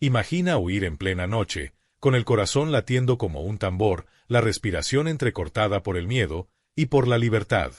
Imagina huir en plena noche, con el corazón latiendo como un tambor, la respiración entrecortada por el miedo y por la libertad.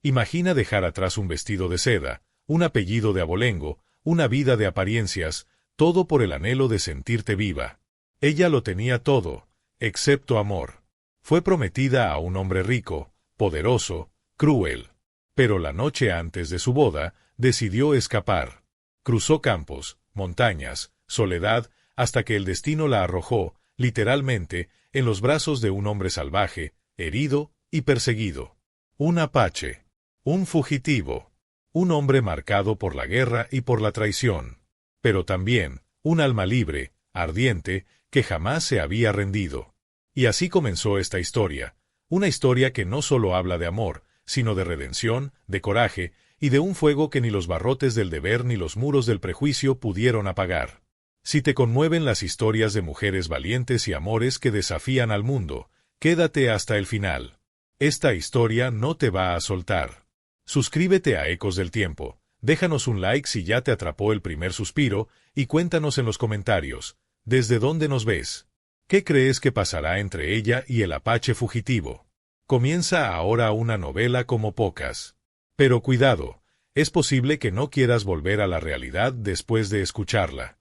Imagina dejar atrás un vestido de seda, un apellido de abolengo, una vida de apariencias, todo por el anhelo de sentirte viva. Ella lo tenía todo, excepto amor. Fue prometida a un hombre rico, poderoso, cruel. Pero la noche antes de su boda, decidió escapar. Cruzó campos, montañas, soledad, hasta que el destino la arrojó, literalmente, en los brazos de un hombre salvaje, herido y perseguido. Un apache. Un fugitivo. Un hombre marcado por la guerra y por la traición. Pero también, un alma libre, ardiente, que jamás se había rendido. Y así comenzó esta historia. Una historia que no solo habla de amor, sino de redención, de coraje, y de un fuego que ni los barrotes del deber ni los muros del prejuicio pudieron apagar. Si te conmueven las historias de mujeres valientes y amores que desafían al mundo, quédate hasta el final. Esta historia no te va a soltar. Suscríbete a Ecos del Tiempo, déjanos un like si ya te atrapó el primer suspiro, y cuéntanos en los comentarios, ¿desde dónde nos ves? ¿Qué crees que pasará entre ella y el apache fugitivo? Comienza ahora una novela como pocas. Pero cuidado, es posible que no quieras volver a la realidad después de escucharla.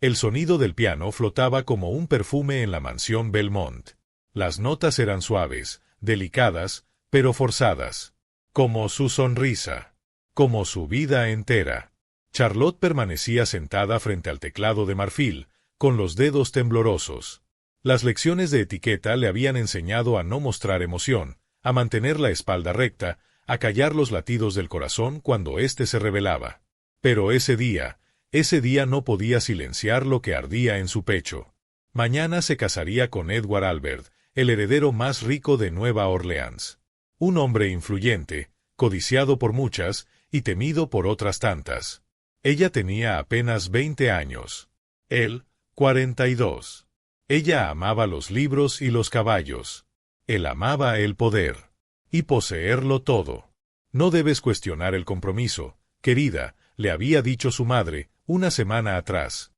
El sonido del piano flotaba como un perfume en la mansión Belmont. Las notas eran suaves, delicadas, pero forzadas. Como su sonrisa. Como su vida entera. Charlotte permanecía sentada frente al teclado de marfil, con los dedos temblorosos. Las lecciones de etiqueta le habían enseñado a no mostrar emoción, a mantener la espalda recta, a callar los latidos del corazón cuando éste se rebelaba. Pero ese día no podía silenciar lo que ardía en su pecho. Mañana se casaría con Edward Albert, el heredero más rico de Nueva Orleans. Un hombre influyente, codiciado por muchas y temido por otras tantas. Ella tenía apenas 20 años. Él, 42. Ella amaba los libros y los caballos. Él amaba el poder. Y poseerlo todo. No debes cuestionar el compromiso, querida, le había dicho su madre, una semana atrás.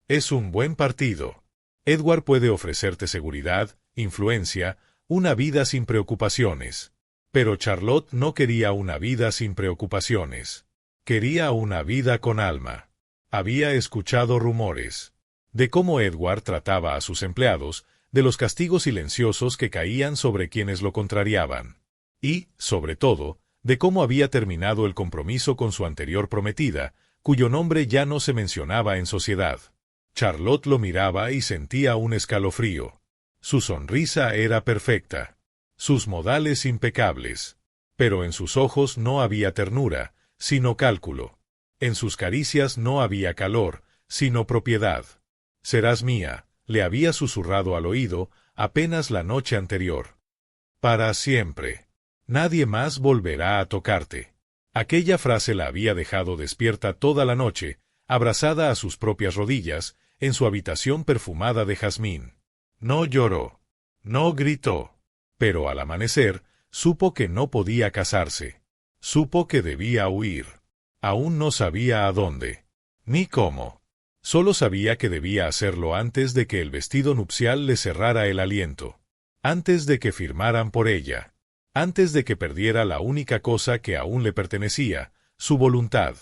Es un buen partido. Edward puede ofrecerte seguridad, influencia, una vida sin preocupaciones. Pero Charlotte no quería una vida sin preocupaciones. Quería una vida con alma. Había escuchado rumores de cómo Edward trataba a sus empleados, de los castigos silenciosos que caían sobre quienes lo contrariaban. Y, sobre todo, de cómo había terminado el compromiso con su anterior prometida, cuyo nombre ya no se mencionaba en sociedad. Charlotte lo miraba y sentía un escalofrío. Su sonrisa era perfecta. Sus modales impecables. Pero en sus ojos no había ternura, sino cálculo. En sus caricias no había calor, sino propiedad. Serás mía, le había susurrado al oído, apenas la noche anterior. Para siempre. Nadie más volverá a tocarte. Aquella frase la había dejado despierta toda la noche, abrazada a sus propias rodillas, en su habitación perfumada de jazmín. No lloró. No gritó. Pero al amanecer, supo que no podía casarse. Supo que debía huir. Aún no sabía a dónde. Ni cómo. Solo sabía que debía hacerlo antes de que el vestido nupcial le cerrara el aliento. Antes de que firmaran por ella. Antes de que perdiera la única cosa que aún le pertenecía, su voluntad.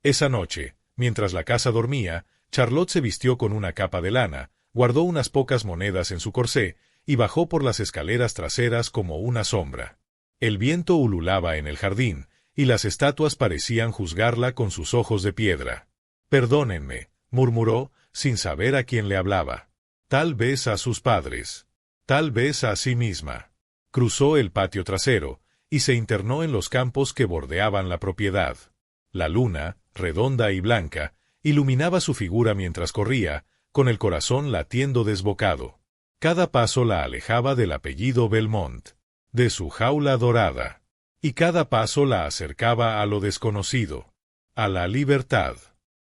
Esa noche, mientras la casa dormía, Charlotte se vistió con una capa de lana, guardó unas pocas monedas en su corsé, y bajó por las escaleras traseras como una sombra. El viento ululaba en el jardín, y las estatuas parecían juzgarla con sus ojos de piedra. «Perdónenme», murmuró, sin saber a quién le hablaba. Tal vez a sus padres. Tal vez a sí misma. Cruzó el patio trasero, y se internó en los campos que bordeaban la propiedad. La luna, redonda y blanca, iluminaba su figura mientras corría, con el corazón latiendo desbocado. Cada paso la alejaba del apellido Belmont, de su jaula dorada. Y cada paso la acercaba a lo desconocido, a la libertad,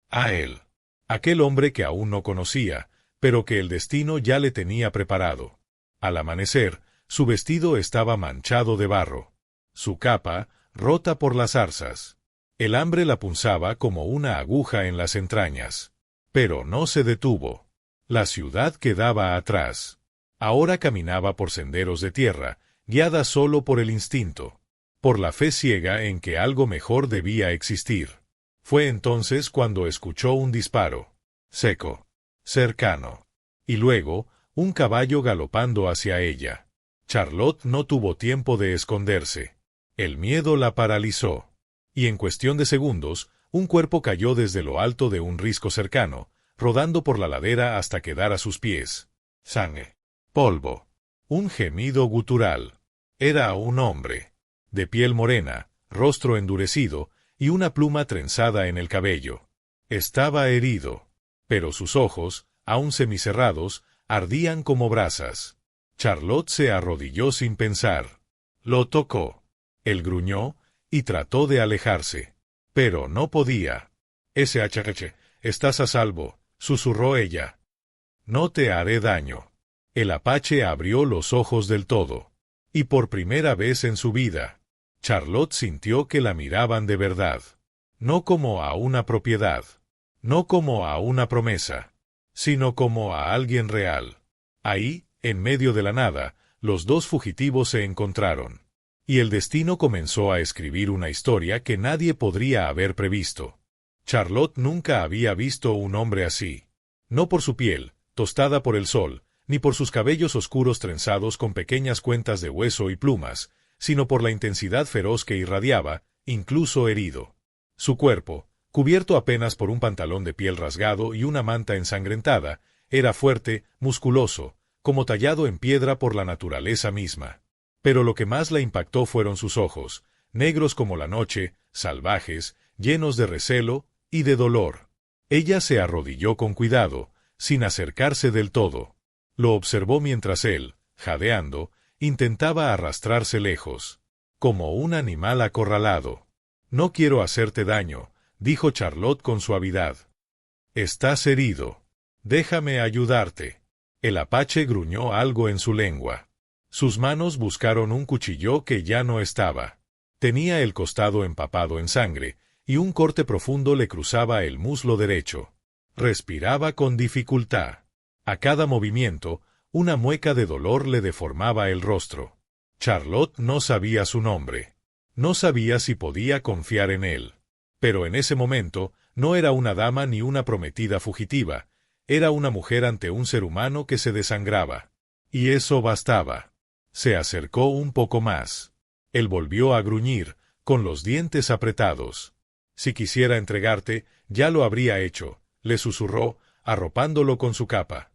a él. Aquel hombre que aún no conocía, pero que el destino ya le tenía preparado. Al amanecer, su vestido estaba manchado de barro. Su capa, rota por las zarzas. El hambre la punzaba como una aguja en las entrañas. Pero no se detuvo. La ciudad quedaba atrás. Ahora caminaba por senderos de tierra, guiada solo por el instinto, por la fe ciega en que algo mejor debía existir. Fue entonces cuando escuchó un disparo, seco, cercano, y luego, un caballo galopando hacia ella. Charlotte no tuvo tiempo de esconderse. El miedo la paralizó. Y en cuestión de segundos, un cuerpo cayó desde lo alto de un risco cercano, rodando por la ladera hasta quedar a sus pies. Sangre. Polvo. Un gemido gutural. Era un hombre. De piel morena, rostro endurecido, y una pluma trenzada en el cabello. Estaba herido. Pero sus ojos, aún semicerrados, ardían como brasas. Charlotte se arrodilló sin pensar. Lo tocó. Él gruñó, y trató de alejarse. Pero no podía. «SHH, estás a salvo», susurró ella. «No te haré daño». El apache abrió los ojos del todo. Y por primera vez en su vida, Charlotte sintió que la miraban de verdad. No como a una propiedad. No como a una promesa. Sino como a alguien real. Ahí, en medio de la nada, los dos fugitivos se encontraron. Y el destino comenzó a escribir una historia que nadie podría haber previsto. Charlotte nunca había visto un hombre así. No por su piel, tostada por el sol, ni por sus cabellos oscuros trenzados con pequeñas cuentas de hueso y plumas, sino por la intensidad feroz que irradiaba, incluso herido. Su cuerpo, cubierto apenas por un pantalón de piel rasgado y una manta ensangrentada, era fuerte, musculoso, como tallado en piedra por la naturaleza misma. Pero lo que más la impactó fueron sus ojos, negros como la noche, salvajes, llenos de recelo y de dolor. Ella se arrodilló con cuidado, sin acercarse del todo. Lo observó mientras él, jadeando, intentaba arrastrarse lejos, como un animal acorralado. «No quiero hacerte daño», dijo Charlotte con suavidad. «Estás herido. Déjame ayudarte». El apache gruñó algo en su lengua. Sus manos buscaron un cuchillo que ya no estaba. Tenía el costado empapado en sangre, y un corte profundo le cruzaba el muslo derecho. Respiraba con dificultad. A cada movimiento, una mueca de dolor le deformaba el rostro. Charlotte no sabía su nombre. No sabía si podía confiar en él. Pero en ese momento, no era una dama ni una prometida fugitiva. Era una mujer ante un ser humano que se desangraba. Y eso bastaba. Se acercó un poco más. Él volvió a gruñir, con los dientes apretados. «Si quisiera entregarte, ya lo habría hecho», le susurró, arropándolo con su capa.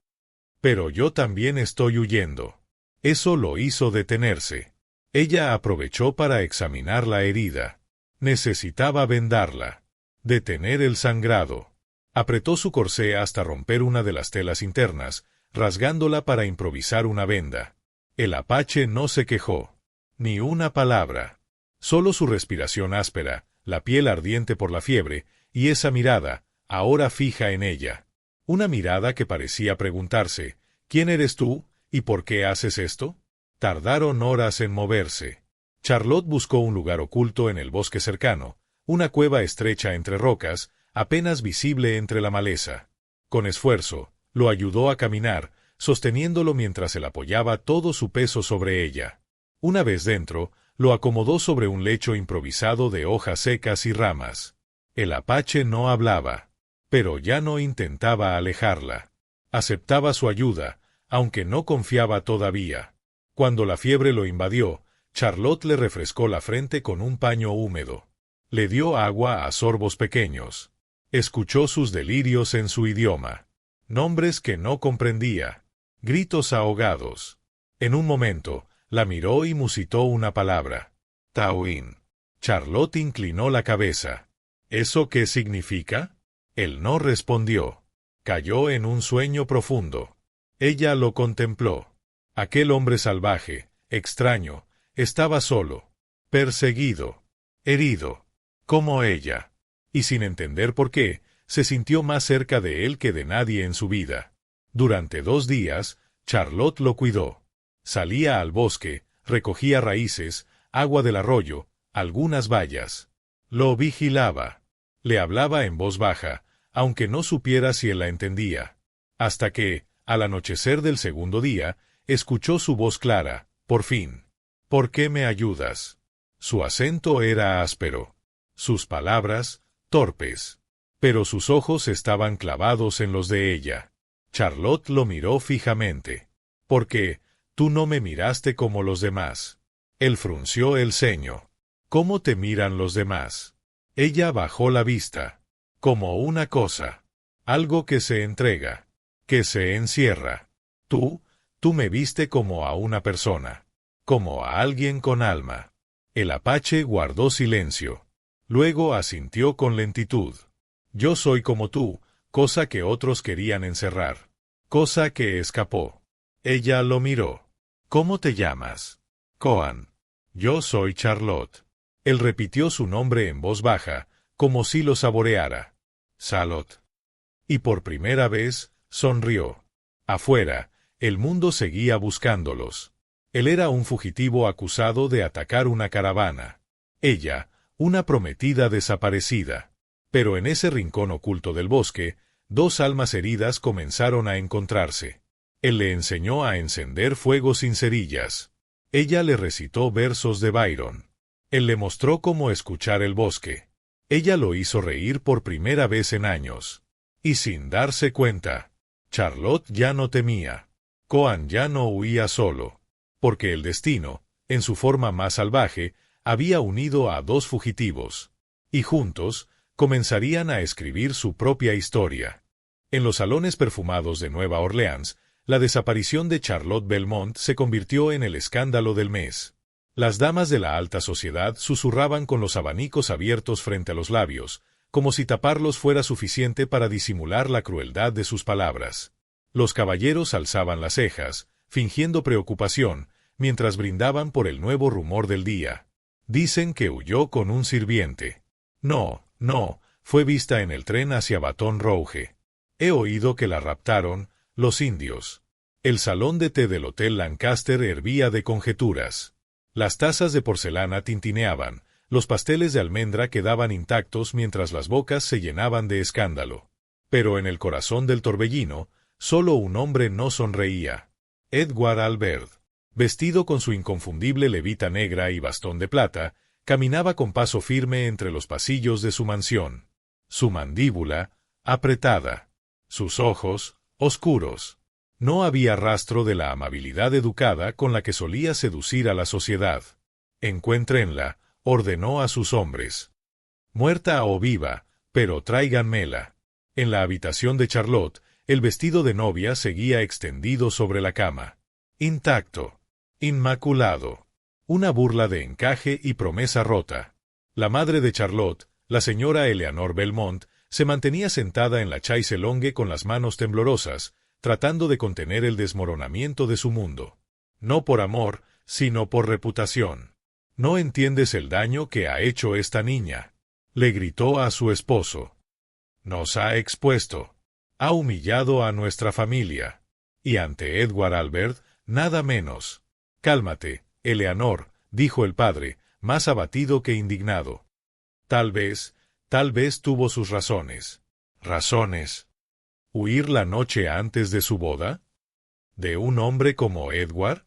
«Pero yo también estoy huyendo». Eso lo hizo detenerse. Ella aprovechó para examinar la herida. Necesitaba vendarla. Detener el sangrado. Apretó su corsé hasta romper una de las telas internas, rasgándola para improvisar una venda. El apache no se quejó. Ni una palabra. Solo su respiración áspera, la piel ardiente por la fiebre, y esa mirada, ahora fija en ella. Una mirada que parecía preguntarse, «¿Quién eres tú, y por qué haces esto?». Tardaron horas en moverse. Charlotte buscó un lugar oculto en el bosque cercano, una cueva estrecha entre rocas, apenas visible entre la maleza. Con esfuerzo, lo ayudó a caminar, sosteniéndolo mientras él apoyaba todo su peso sobre ella. Una vez dentro, lo acomodó sobre un lecho improvisado de hojas secas y ramas. El apache no hablaba, pero ya no intentaba alejarla. Aceptaba su ayuda, aunque no confiaba todavía. Cuando la fiebre lo invadió, Charlotte le refrescó la frente con un paño húmedo. Le dio agua a sorbos pequeños. Escuchó sus delirios en su idioma. Nombres que no comprendía. Gritos ahogados. En un momento, la miró y musitó una palabra. «Tawin». Charlotte inclinó la cabeza. «¿Eso qué significa?». Él no respondió. Cayó en un sueño profundo. Ella lo contempló. Aquel hombre salvaje, extraño, estaba solo, perseguido, herido, como ella. Y sin entender por qué, se sintió más cerca de él que de nadie en su vida. Durante 2 días, Charlotte lo cuidó. Salía al bosque, recogía raíces, agua del arroyo, algunas bayas. Lo vigilaba. Le hablaba en voz baja, aunque no supiera si él la entendía. Hasta que, al anochecer del segundo día, escuchó su voz clara, por fin. ¿Por qué me ayudas? Su acento era áspero. Sus palabras, torpes. Pero sus ojos estaban clavados en los de ella. Charlotte lo miró fijamente. ¿Por qué? Tú no me miraste como los demás. Él frunció el ceño. ¿Cómo te miran los demás? Ella bajó la vista. Como una cosa. Algo que se entrega. Que se encierra. Tú me viste como a una persona. Como a alguien con alma. El apache guardó silencio. Luego asintió con lentitud. Yo soy como tú, cosa que otros querían encerrar. Cosa que escapó. Ella lo miró. ¿Cómo te llamas? Coan. Yo soy Charlotte. Él repitió su nombre en voz baja, como si lo saboreara. Salot. Y por primera vez, sonrió. Afuera, el mundo seguía buscándolos. Él era un fugitivo acusado de atacar una caravana. Ella, una prometida desaparecida. Pero en ese rincón oculto del bosque, dos almas heridas comenzaron a encontrarse. Él le enseñó a encender fuego sin cerillas. Ella le recitó versos de Byron. Él le mostró cómo escuchar el bosque. Ella lo hizo reír por primera vez en años. Y sin darse cuenta, Charlotte ya no temía. Coan ya no huía solo. Porque el destino, en su forma más salvaje, había unido a dos fugitivos. Y juntos, comenzarían a escribir su propia historia. En los salones perfumados de Nueva Orleans, la desaparición de Charlotte Belmont se convirtió en el escándalo del mes. Las damas de la alta sociedad susurraban con los abanicos abiertos frente a los labios, como si taparlos fuera suficiente para disimular la crueldad de sus palabras. Los caballeros alzaban las cejas, fingiendo preocupación, mientras brindaban por el nuevo rumor del día. Dicen que huyó con un sirviente. No, fue vista en el tren hacia Baton Rouge. He oído que la raptaron, los indios. El salón de té del Hotel Lancaster hervía de conjeturas. Las tazas de porcelana tintineaban, los pasteles de almendra quedaban intactos mientras las bocas se llenaban de escándalo. Pero en el corazón del torbellino, solo un hombre no sonreía. Edward Albert, vestido con su inconfundible levita negra y bastón de plata, caminaba con paso firme entre los pasillos de su mansión. Su mandíbula, apretada. Sus ojos, oscuros. No había rastro de la amabilidad educada con la que solía seducir a la sociedad. Encuéntrenla, ordenó a sus hombres. Muerta o viva, pero tráiganmela. En la habitación de Charlotte, el vestido de novia seguía extendido sobre la cama. Intacto. Inmaculado. Una burla de encaje y promesa rota. La madre de Charlotte, la señora Eleanor Belmont, se mantenía sentada en la chaise longue con las manos temblorosas, tratando de contener el desmoronamiento de su mundo. No por amor, sino por reputación. «No entiendes el daño que ha hecho esta niña», le gritó a su esposo. «Nos ha expuesto. Ha humillado a nuestra familia. Y ante Edward Albert, nada menos». «Cálmate, Eleanor», dijo el padre, más abatido que indignado. Tal vez tuvo sus razones. ¿Razones? ¿Huir la noche antes de su boda? ¿De un hombre como Edward?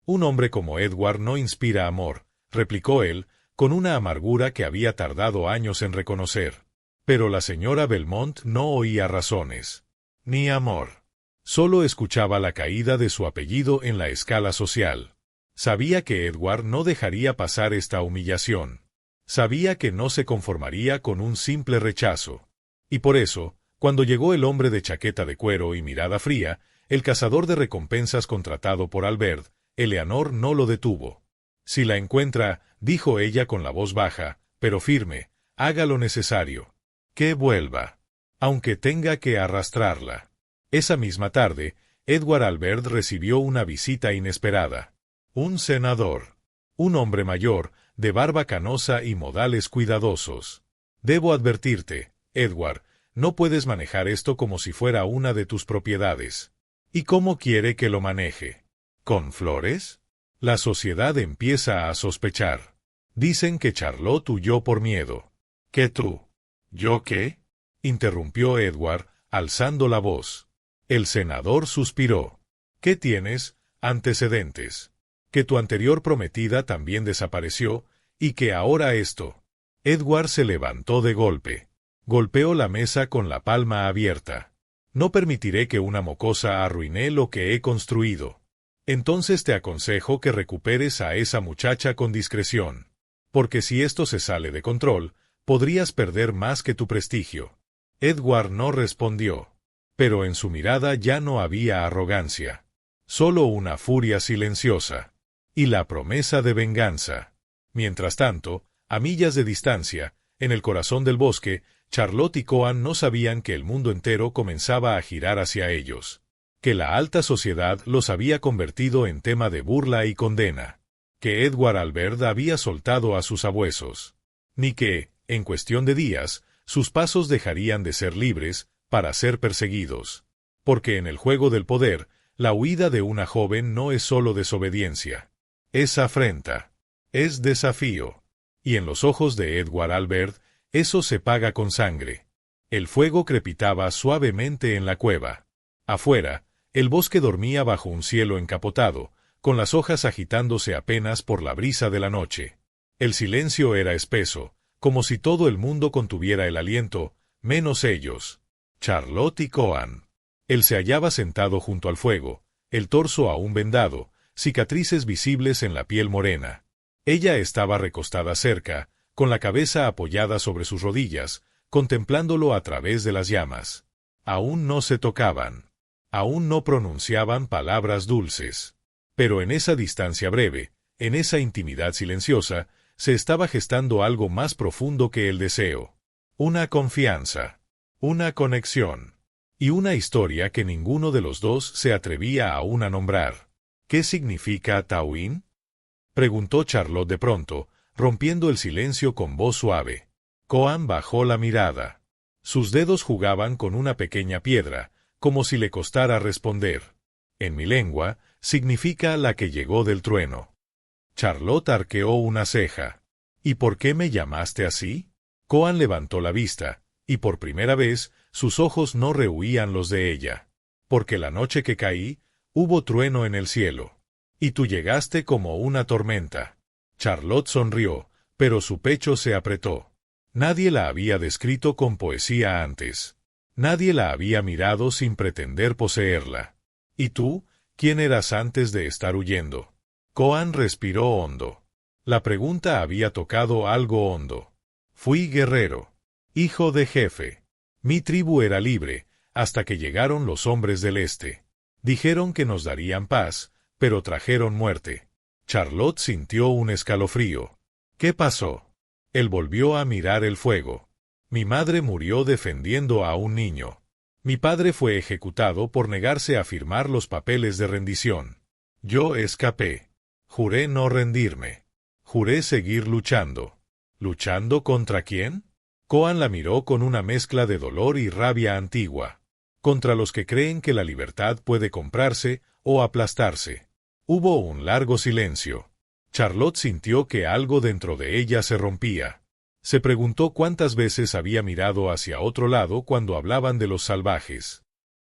Un hombre como Edward no inspira amor, replicó él, con una amargura que había tardado años en reconocer. Pero la señora Belmont no oía razones. Ni amor. Solo escuchaba la caída de su apellido en la escala social. Sabía que Edward no dejaría pasar esta humillación. Sabía que no se conformaría con un simple rechazo. Y por eso, cuando llegó el hombre de chaqueta de cuero y mirada fría, el cazador de recompensas contratado por Albert, Eleanor no lo detuvo. «Si la encuentra», dijo ella con la voz baja, pero firme, «haga lo necesario. Que vuelva. Aunque tenga que arrastrarla». Esa misma tarde, Edward Albert recibió una visita inesperada. Un senador. Un hombre mayor, de barba canosa y modales cuidadosos. «Debo advertirte, Edward, no puedes manejar esto como si fuera una de tus propiedades». «¿Y cómo quiere que lo maneje? ¿Con flores?» La sociedad empieza a sospechar. Dicen que Charlotte huyó por miedo. ¿Qué tú? ¿Yo qué? Interrumpió Edward, alzando la voz. El senador suspiró. ¿Qué tienes? Antecedentes. Que tu anterior prometida también desapareció, y que ahora esto. Edward se levantó de golpe. Golpeó la mesa con la palma abierta. No permitiré que una mocosa arruine lo que he construido. Entonces te aconsejo que recuperes a esa muchacha con discreción. Porque si esto se sale de control, podrías perder más que tu prestigio. Edward no respondió. Pero en su mirada ya no había arrogancia. Solo una furia silenciosa. Y la promesa de venganza. Mientras tanto, a millas de distancia, en el corazón del bosque, Charlotte y Coan no sabían que el mundo entero comenzaba a girar hacia ellos. Que la alta sociedad los había convertido en tema de burla y condena. Que Edward Albert había soltado a sus sabuesos. Ni que, en cuestión de días, sus pasos dejarían de ser libres, para ser perseguidos. Porque en el juego del poder, la huida de una joven no es solo desobediencia. Es afrenta. Es desafío. Y en los ojos de Edward Albert, eso se paga con sangre. El fuego crepitaba suavemente en la cueva. Afuera, el bosque dormía bajo un cielo encapotado, con las hojas agitándose apenas por la brisa de la noche. El silencio era espeso, como si todo el mundo contuviera el aliento, menos ellos. Charlotte y Coan. Él se hallaba sentado junto al fuego, el torso aún vendado, cicatrices visibles en la piel morena. Ella estaba recostada cerca, con la cabeza apoyada sobre sus rodillas, contemplándolo a través de las llamas. Aún no se tocaban. Aún no pronunciaban palabras dulces. Pero en esa distancia breve, en esa intimidad silenciosa, se estaba gestando algo más profundo que el deseo. Una confianza. Una conexión. Y una historia que ninguno de los dos se atrevía aún a nombrar. ¿Qué significa Tawin? Preguntó Charlotte de pronto, rompiendo el silencio con voz suave. Coan bajó la mirada. Sus dedos jugaban con una pequeña piedra, como si le costara responder. En mi lengua, significa la que llegó del trueno. Charlotte arqueó una ceja. ¿Y por qué me llamaste así? Coan levantó la vista, y por primera vez, sus ojos no rehuían los de ella. Porque la noche que caí, hubo trueno en el cielo. Y tú llegaste como una tormenta. Charlotte sonrió, pero su pecho se apretó. Nadie la había descrito con poesía antes. Nadie la había mirado sin pretender poseerla. ¿Y tú, quién eras antes de estar huyendo? Coan respiró hondo. La pregunta había tocado algo hondo. Fui guerrero. Hijo de jefe. Mi tribu era libre, hasta que llegaron los hombres del este. Dijeron que nos darían paz, pero trajeron muerte. Charlotte sintió un escalofrío. ¿Qué pasó? Él volvió a mirar el fuego. Mi madre murió defendiendo a un niño. Mi padre fue ejecutado por negarse a firmar los papeles de rendición. Yo escapé. Juré no rendirme. Juré seguir luchando. ¿Luchando contra quién? Coan la miró con una mezcla de dolor y rabia antigua. Contra los que creen que la libertad puede comprarse o aplastarse. Hubo un largo silencio. Charlotte sintió que algo dentro de ella se rompía. Se preguntó cuántas veces había mirado hacia otro lado cuando hablaban de los salvajes.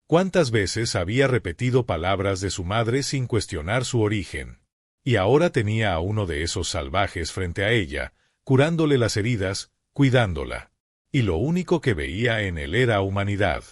Cuántas veces había repetido palabras de su madre sin cuestionar su origen. Y ahora tenía a uno de esos salvajes frente a ella, curándole las heridas, cuidándola. Y lo único que veía en él era humanidad.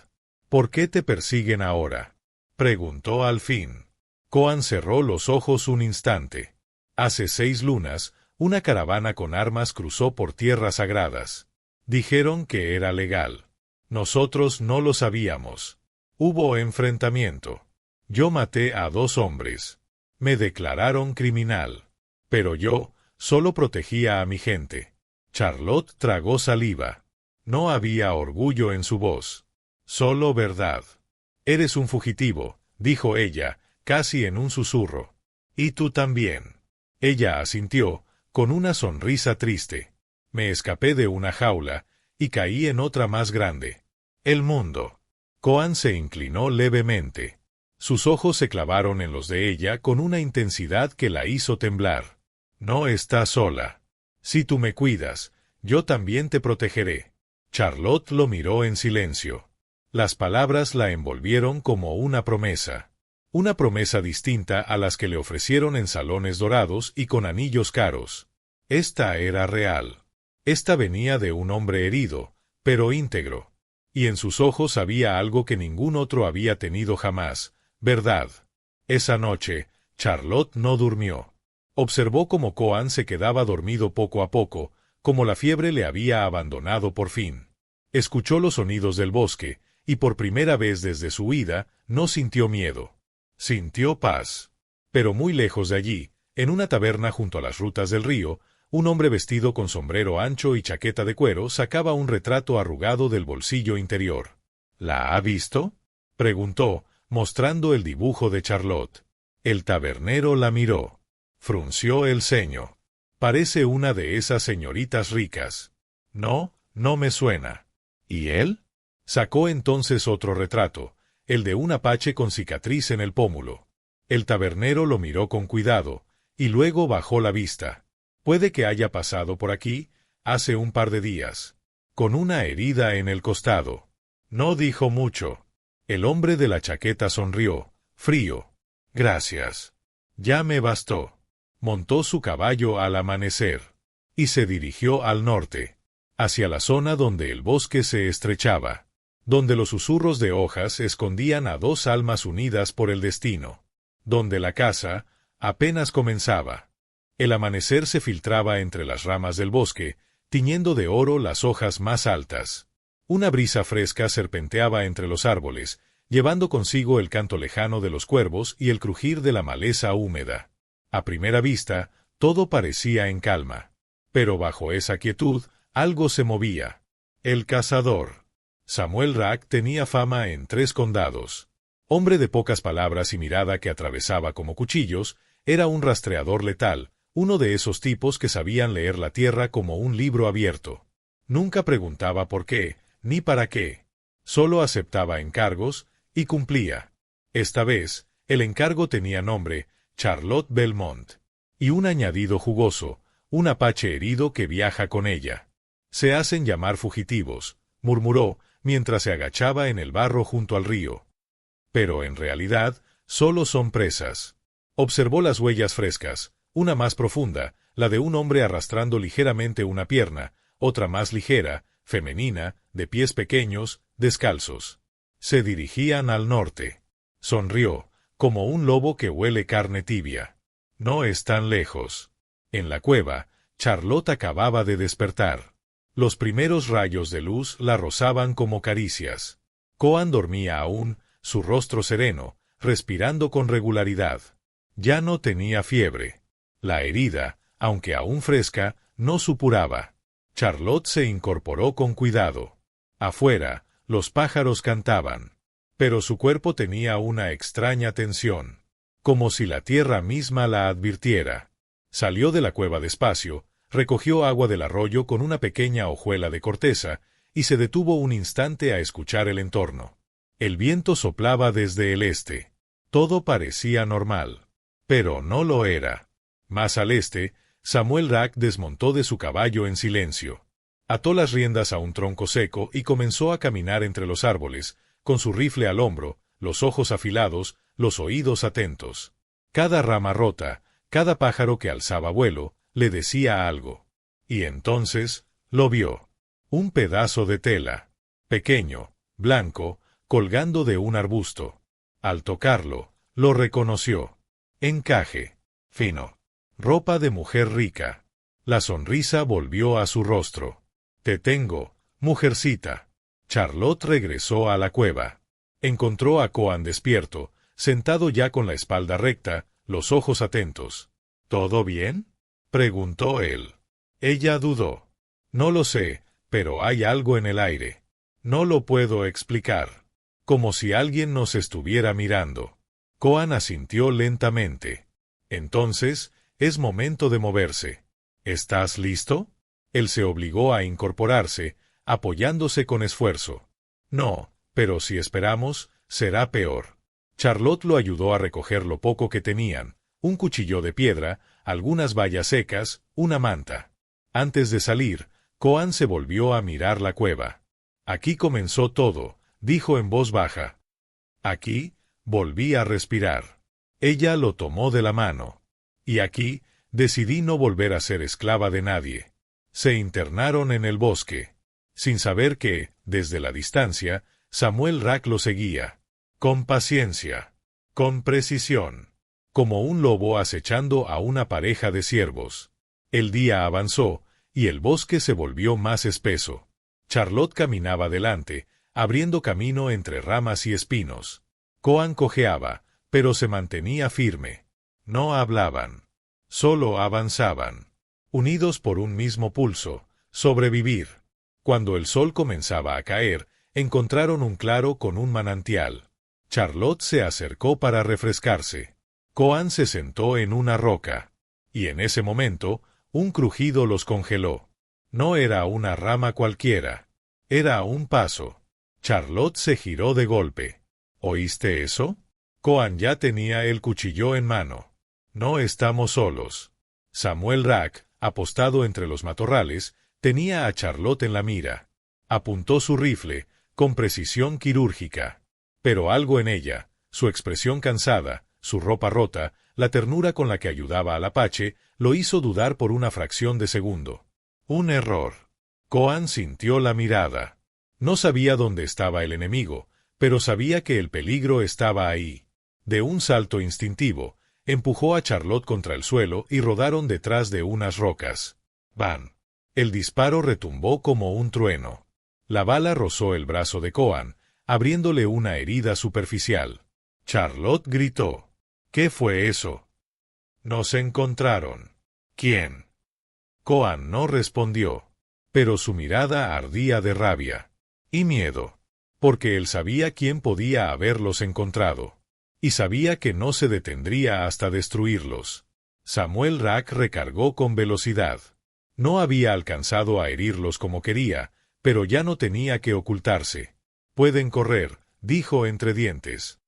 ¿Por qué te persiguen ahora? Preguntó al fin. Coan cerró los ojos un instante. Hace 6 lunas, una caravana con armas cruzó por tierras sagradas. Dijeron que era legal. Nosotros no lo sabíamos. Hubo enfrentamiento. Yo maté a 2 hombres. Me declararon criminal. Pero yo, solo protegía a mi gente. Charlotte tragó saliva. No había orgullo en su voz. Solo verdad. Eres un fugitivo, dijo ella, casi en un susurro. Y tú también. Ella asintió, con una sonrisa triste. Me escapé de una jaula, y caí en otra más grande. El mundo. Coan se inclinó levemente. Sus ojos se clavaron en los de ella con una intensidad que la hizo temblar. No está sola. Si tú me cuidas, Yo también te protegeré. Charlotte lo miró en silencio. Las palabras la envolvieron como una promesa distinta a las que le ofrecieron en salones dorados y con anillos caros. Esta era real. Esta venía de un hombre herido, pero íntegro. Y en sus ojos había algo que ningún otro había tenido jamás, verdad. Esa noche, Charlotte no durmió. Observó cómo Koan se quedaba dormido poco a poco, como la fiebre le había abandonado por fin. Escuchó los sonidos del bosque, y por primera vez desde su huida, no sintió miedo. Sintió paz. Pero muy lejos de allí, en una taberna junto a las rutas del río, un hombre vestido con sombrero ancho y chaqueta de cuero sacaba un retrato arrugado del bolsillo interior. ¿La ha visto?, preguntó, mostrando el dibujo de Charlotte. El tabernero la miró. Frunció el ceño. Parece una de esas señoritas ricas. No, no me suena. ¿Y él? Sacó entonces otro retrato, el de un apache con cicatriz en el pómulo. El tabernero lo miró con cuidado, y luego bajó la vista. Puede que haya pasado por aquí, hace un par de días, con una herida en el costado. No dijo mucho. El hombre de la chaqueta sonrió, frío. Gracias. Ya me bastó. Montó su caballo al amanecer, y se dirigió al norte, hacia la zona donde el bosque se estrechaba, donde los susurros de hojas escondían a dos almas unidas por el destino, donde la caza apenas comenzaba. El amanecer se filtraba entre las ramas del bosque, tiñendo de oro las hojas más altas. Una brisa fresca serpenteaba entre los árboles, llevando consigo el canto lejano de los cuervos y el crujir de la maleza húmeda. A primera vista, todo parecía en calma. Pero bajo esa quietud, algo se movía. El cazador. Samuel Rack tenía fama en 3 condados. Hombre de pocas palabras y mirada que atravesaba como cuchillos, era un rastreador letal, uno de esos tipos que sabían leer la tierra como un libro abierto. Nunca preguntaba por qué, ni para qué. Solo aceptaba encargos, y cumplía. Esta vez, el encargo tenía nombre, Charlotte Belmont, y un añadido jugoso, un apache herido que viaja con ella. Se hacen llamar fugitivos, murmuró, mientras se agachaba en el barro junto al río. Pero en realidad, solo son presas. Observó las huellas frescas, una más profunda, la de un hombre arrastrando ligeramente una pierna, otra más ligera, femenina, de pies pequeños, descalzos. Se dirigían al norte. Sonrió, como un lobo que huele carne tibia. No están lejos. En la cueva, Charlotte acababa de despertar. Los primeros rayos de luz la rozaban como caricias. Koan dormía aún, su rostro sereno, respirando con regularidad. Ya no tenía fiebre. La herida, aunque aún fresca, no supuraba. Charlotte se incorporó con cuidado. Afuera, los pájaros cantaban. Pero su cuerpo tenía una extraña tensión, como si la tierra misma la advirtiera. Salió de la cueva despacio, recogió agua del arroyo con una pequeña hojuela de corteza, y se detuvo un instante a escuchar el entorno. El viento soplaba desde el este. Todo parecía normal. Pero no lo era. Más al este, Samuel Rack desmontó de su caballo en silencio. Ató las riendas a un tronco seco y comenzó a caminar entre los árboles, con su rifle al hombro, los ojos afilados, los oídos atentos. Cada rama rota, cada pájaro que alzaba vuelo, le decía algo. Y entonces, lo vio. Un pedazo de tela. Pequeño, blanco, colgando de un arbusto. Al tocarlo, lo reconoció. Encaje. Fino. Ropa de mujer rica. La sonrisa volvió a su rostro. Te tengo, mujercita. Charlotte regresó a la cueva. Encontró a Koan despierto, sentado ya con la espalda recta, los ojos atentos. ¿Todo bien?, preguntó él. Ella dudó. No lo sé, pero hay algo en el aire. No lo puedo explicar. Como si alguien nos estuviera mirando. Koan asintió lentamente. Entonces, es momento de moverse. ¿Estás listo? Él se obligó a incorporarse, apoyándose con esfuerzo. No, pero si esperamos, será peor. Charlotte lo ayudó a recoger lo poco que tenían, un cuchillo de piedra, algunas bayas secas, una manta. Antes de salir, Koan se volvió a mirar la cueva. Aquí comenzó todo, dijo en voz baja. Aquí, volví a respirar. Ella lo tomó de la mano. Y aquí, decidí no volver a ser esclava de nadie. Se internaron en el bosque, sin saber que, desde la distancia, Samuel Rack lo seguía. Con paciencia. Con precisión. Como un lobo acechando a una pareja de ciervos. El día avanzó, y el bosque se volvió más espeso. Charlotte caminaba delante, abriendo camino entre ramas y espinos. Koan cojeaba, pero se mantenía firme. No hablaban. Solo avanzaban. Unidos por un mismo pulso, sobrevivir. Cuando el sol comenzaba a caer, encontraron un claro con un manantial. Charlotte se acercó para refrescarse. Koan se sentó en una roca. Y en ese momento, un crujido los congeló. No era una rama cualquiera. Era un paso. Charlotte se giró de golpe. ¿Oíste eso? Koan ya tenía el cuchillo en mano. No estamos solos. Samuel Rack, apostado entre los matorrales, tenía a Charlotte en la mira. Apuntó su rifle, con precisión quirúrgica. Pero algo en ella, su expresión cansada, su ropa rota, la ternura con la que ayudaba al apache, lo hizo dudar por una fracción de segundo. Un error. Koan sintió la mirada. No sabía dónde estaba el enemigo, pero sabía que el peligro estaba ahí. De un salto instintivo, empujó a Charlotte contra el suelo y rodaron detrás de unas rocas. ¡Bam! El disparo retumbó como un trueno. La bala rozó el brazo de Koan, abriéndole una herida superficial. Charlotte gritó. ¿Qué fue eso? Nos encontraron. ¿Quién? Koan no respondió, pero su mirada ardía de rabia y miedo, porque él sabía quién podía haberlos encontrado, y sabía que no se detendría hasta destruirlos. Samuel Rack recargó con velocidad. No había alcanzado a herirlos como quería, pero ya no tenía que ocultarse. Pueden correr, dijo entre dientes.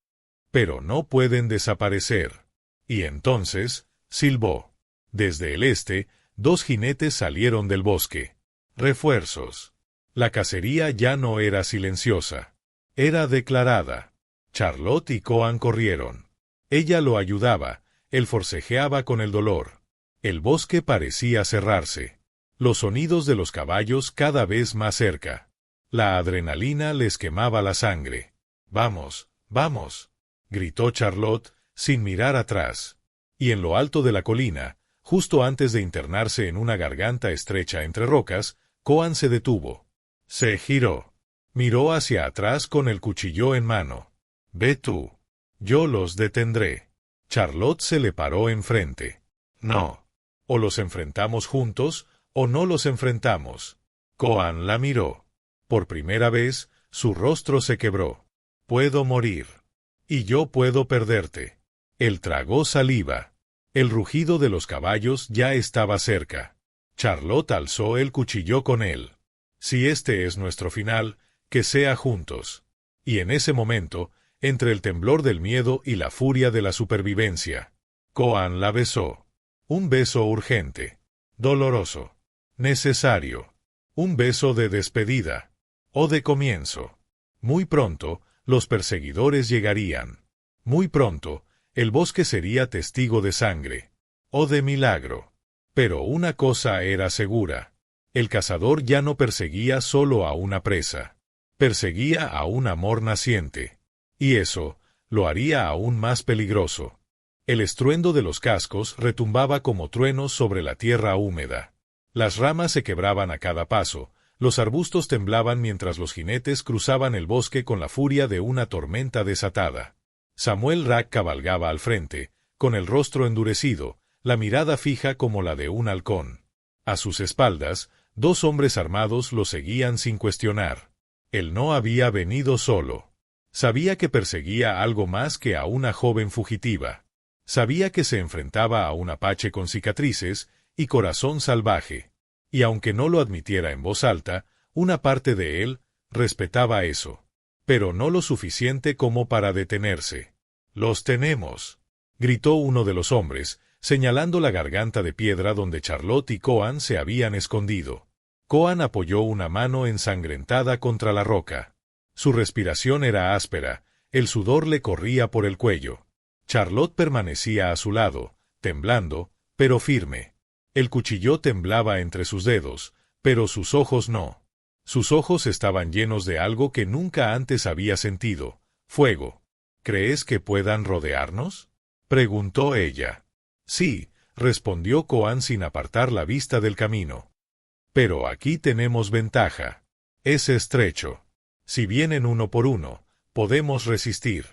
Pero no pueden desaparecer. Y entonces, silbó. Desde el este, 2 jinetes salieron del bosque. Refuerzos. La cacería ya no era silenciosa. Era declarada. Charlotte y Koan corrieron. Ella lo ayudaba, él forcejeaba con el dolor. El bosque parecía cerrarse. Los sonidos de los caballos cada vez más cerca. La adrenalina les quemaba la sangre. ¡Vamos, vamos!, gritó Charlotte, sin mirar atrás. Y en lo alto de la colina, justo antes de internarse en una garganta estrecha entre rocas, Koan se detuvo. Se giró. Miró hacia atrás con el cuchillo en mano. «Ve tú. Yo los detendré». Charlotte se le paró enfrente. «No. O los enfrentamos juntos, o no los enfrentamos». Koan la miró. Por primera vez, su rostro se quebró. «Puedo morir. Y yo puedo perderte». Él tragó saliva. El rugido de los caballos ya estaba cerca. Charlotte alzó el cuchillo con él. «Si este es nuestro final, que sea juntos». Y en ese momento, entre el temblor del miedo y la furia de la supervivencia, Koan la besó. Un beso urgente, doloroso, necesario. Un beso de despedida, o de comienzo. Muy pronto, los perseguidores llegarían. Muy pronto, el bosque sería testigo de sangre, o de milagro. Pero una cosa era segura. El cazador ya no perseguía solo a una presa. Perseguía a un amor naciente. Y eso, lo haría aún más peligroso. El estruendo de los cascos retumbaba como truenos sobre la tierra húmeda. Las ramas se quebraban a cada paso, los arbustos temblaban mientras los jinetes cruzaban el bosque con la furia de una tormenta desatada. Samuel Rack cabalgaba al frente, con el rostro endurecido, la mirada fija como la de un halcón. A sus espaldas, 2 hombres armados lo seguían sin cuestionar. Él no había venido solo. Sabía que perseguía algo más que a una joven fugitiva. Sabía que se enfrentaba a un apache con cicatrices y corazón salvaje. Y aunque no lo admitiera en voz alta, una parte de él respetaba eso. Pero no lo suficiente como para detenerse. «Los tenemos», gritó uno de los hombres, señalando la garganta de piedra donde Charlotte y Koan se habían escondido. Koan apoyó una mano ensangrentada contra la roca. Su respiración era áspera, el sudor le corría por el cuello. Charlotte permanecía a su lado, temblando, pero firme. El cuchillo temblaba entre sus dedos, pero sus ojos no. Sus ojos estaban llenos de algo que nunca antes había sentido: fuego. ¿Crees que puedan rodearnos?, preguntó ella. Sí, respondió Koan sin apartar la vista del camino. Pero aquí tenemos ventaja. Es estrecho. Si vienen uno por uno, podemos resistir.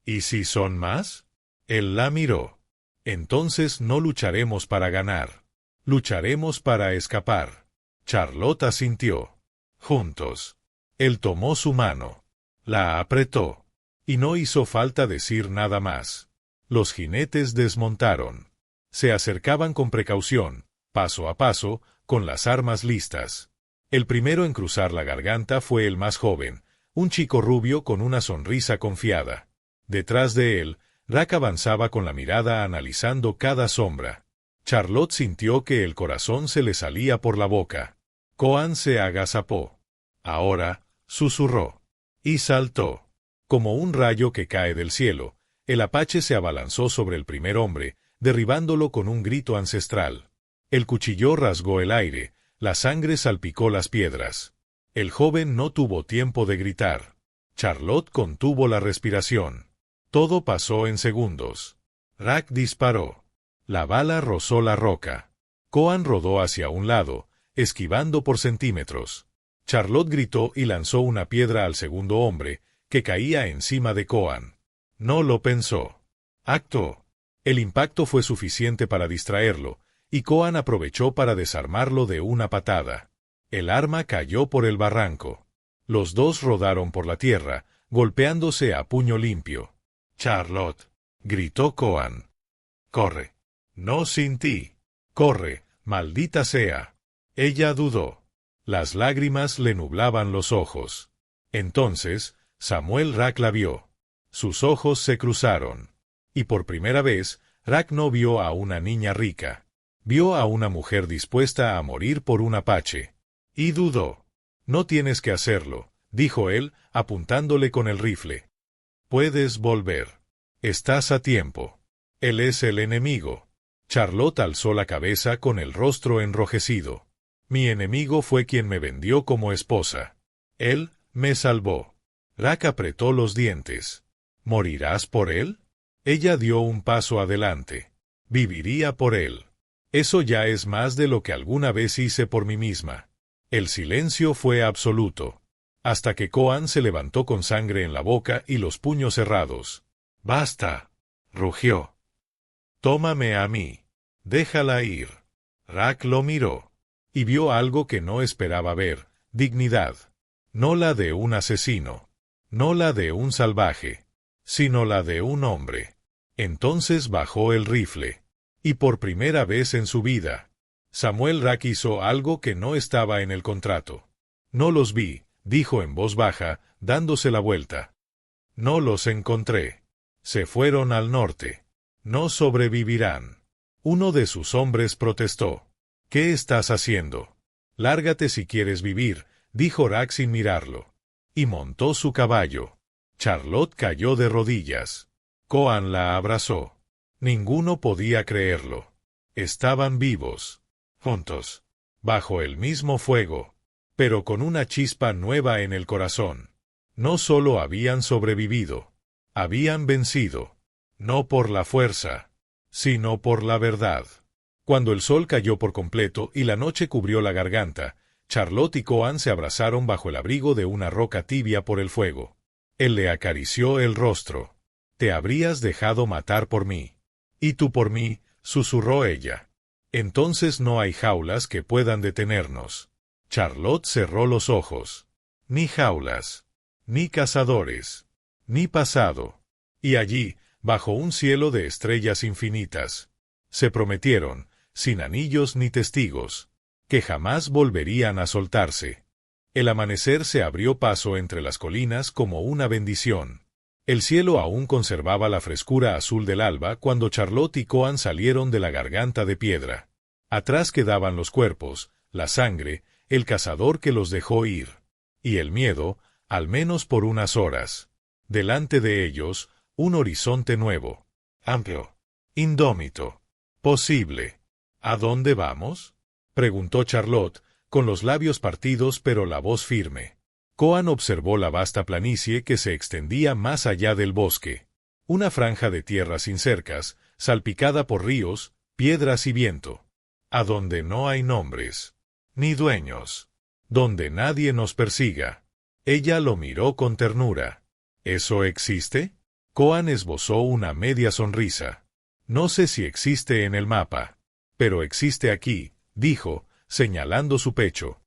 ¿Y si son más? Él la miró. Entonces no lucharemos para ganar. Lucharemos para escapar. Charlotte asintió. Juntos. Él tomó su mano. La apretó. Y no hizo falta decir nada más. Los jinetes desmontaron. Se acercaban con precaución, paso a paso, con las armas listas. El primero en cruzar la garganta fue el más joven, un chico rubio con una sonrisa confiada. Detrás de él, Rack avanzaba con la mirada analizando cada sombra. Charlotte sintió que el corazón se le salía por la boca. Koan se agazapó. Ahora, susurró. Y saltó. Como un rayo que cae del cielo, el apache se abalanzó sobre el primer hombre, derribándolo con un grito ancestral. El cuchillo rasgó el aire, la sangre salpicó las piedras. El joven no tuvo tiempo de gritar. Charlotte contuvo la respiración. Todo pasó en segundos. Rack disparó. La bala rozó la roca. Koan rodó hacia un lado, esquivando por centímetros. Charlotte gritó y lanzó una piedra al segundo hombre, que caía encima de Koan. No lo pensó. Actuó. El impacto fue suficiente para distraerlo, y Koan aprovechó para desarmarlo de una patada. El arma cayó por el barranco. Los dos rodaron por la tierra, golpeándose a puño limpio. «Charlotte», gritó Koan. «Corre. No sin ti. Corre, maldita sea». Ella dudó. Las lágrimas le nublaban los ojos. Entonces, Samuel Rack la vio. Sus ojos se cruzaron. Y por primera vez, Rack no vio a una niña rica. Vio a una mujer dispuesta a morir por un apache. Y dudó. «No tienes que hacerlo», dijo él, apuntándole con el rifle. «Puedes volver. Estás a tiempo. Él es el enemigo». Charlotte alzó la cabeza con el rostro enrojecido. «Mi enemigo fue quien me vendió como esposa. Él me salvó». Rack apretó los dientes. «¿Morirás por él?». Ella dio un paso adelante. «Viviría por él. Eso ya es más de lo que alguna vez hice por mí misma». El silencio fue absoluto. Hasta que Koan se levantó con sangre en la boca y los puños cerrados. «Basta», rugió. «Tómame a mí. Déjala ir». Rack lo miró. Y vio algo que no esperaba ver: dignidad. No la de un asesino. No la de un salvaje. Sino la de un hombre. Entonces bajó el rifle. Y por primera vez en su vida, Samuel Rack hizo algo que no estaba en el contrato. «No los vi», dijo en voz baja, dándose la vuelta. «No los encontré. Se fueron al norte. No sobrevivirán». Uno de sus hombres protestó. «¿Qué estás haciendo? Lárgate si quieres vivir», dijo Rack sin mirarlo. Y montó su caballo. Charlotte cayó de rodillas. Koan la abrazó. Ninguno podía creerlo. Estaban vivos. Juntos. Bajo el mismo fuego. Pero con una chispa nueva en el corazón. No solo habían sobrevivido. Habían vencido. No por la fuerza, sino por la verdad. Cuando el sol cayó por completo y la noche cubrió la garganta, Charlotte y Koan se abrazaron bajo el abrigo de una roca tibia por el fuego. Él le acarició el rostro. «Te habrías dejado matar por mí». «Y tú por mí», susurró ella. «Entonces no hay jaulas que puedan detenernos». Charlotte cerró los ojos. Ni jaulas, ni cazadores, ni pasado. Y allí, bajo un cielo de estrellas infinitas, se prometieron, sin anillos ni testigos, que jamás volverían a soltarse. El amanecer se abrió paso entre las colinas como una bendición. El cielo aún conservaba la frescura azul del alba cuando Charlotte y Koan salieron de la garganta de piedra. Atrás quedaban los cuerpos, la sangre, el cazador que los dejó ir. Y el miedo, al menos por unas horas. Delante de ellos, un horizonte nuevo. Amplio. Indómito. Posible. ¿A dónde vamos?, preguntó Charlotte, con los labios partidos pero la voz firme. Coan observó la vasta planicie que se extendía más allá del bosque. Una franja de tierra sin cercas, salpicada por ríos, piedras y viento. A donde no hay nombres. Ni dueños. Donde nadie nos persiga. Ella lo miró con ternura. ¿Eso existe? Coan esbozó una media sonrisa. No sé si existe en el mapa. Pero existe aquí, dijo, señalando su pecho.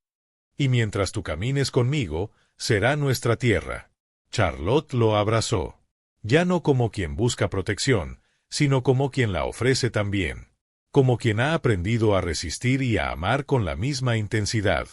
Y mientras tú camines conmigo, será nuestra tierra. Charlotte lo abrazó. Ya no como quien busca protección, sino como quien la ofrece también. Como quien ha aprendido a resistir y a amar con la misma intensidad.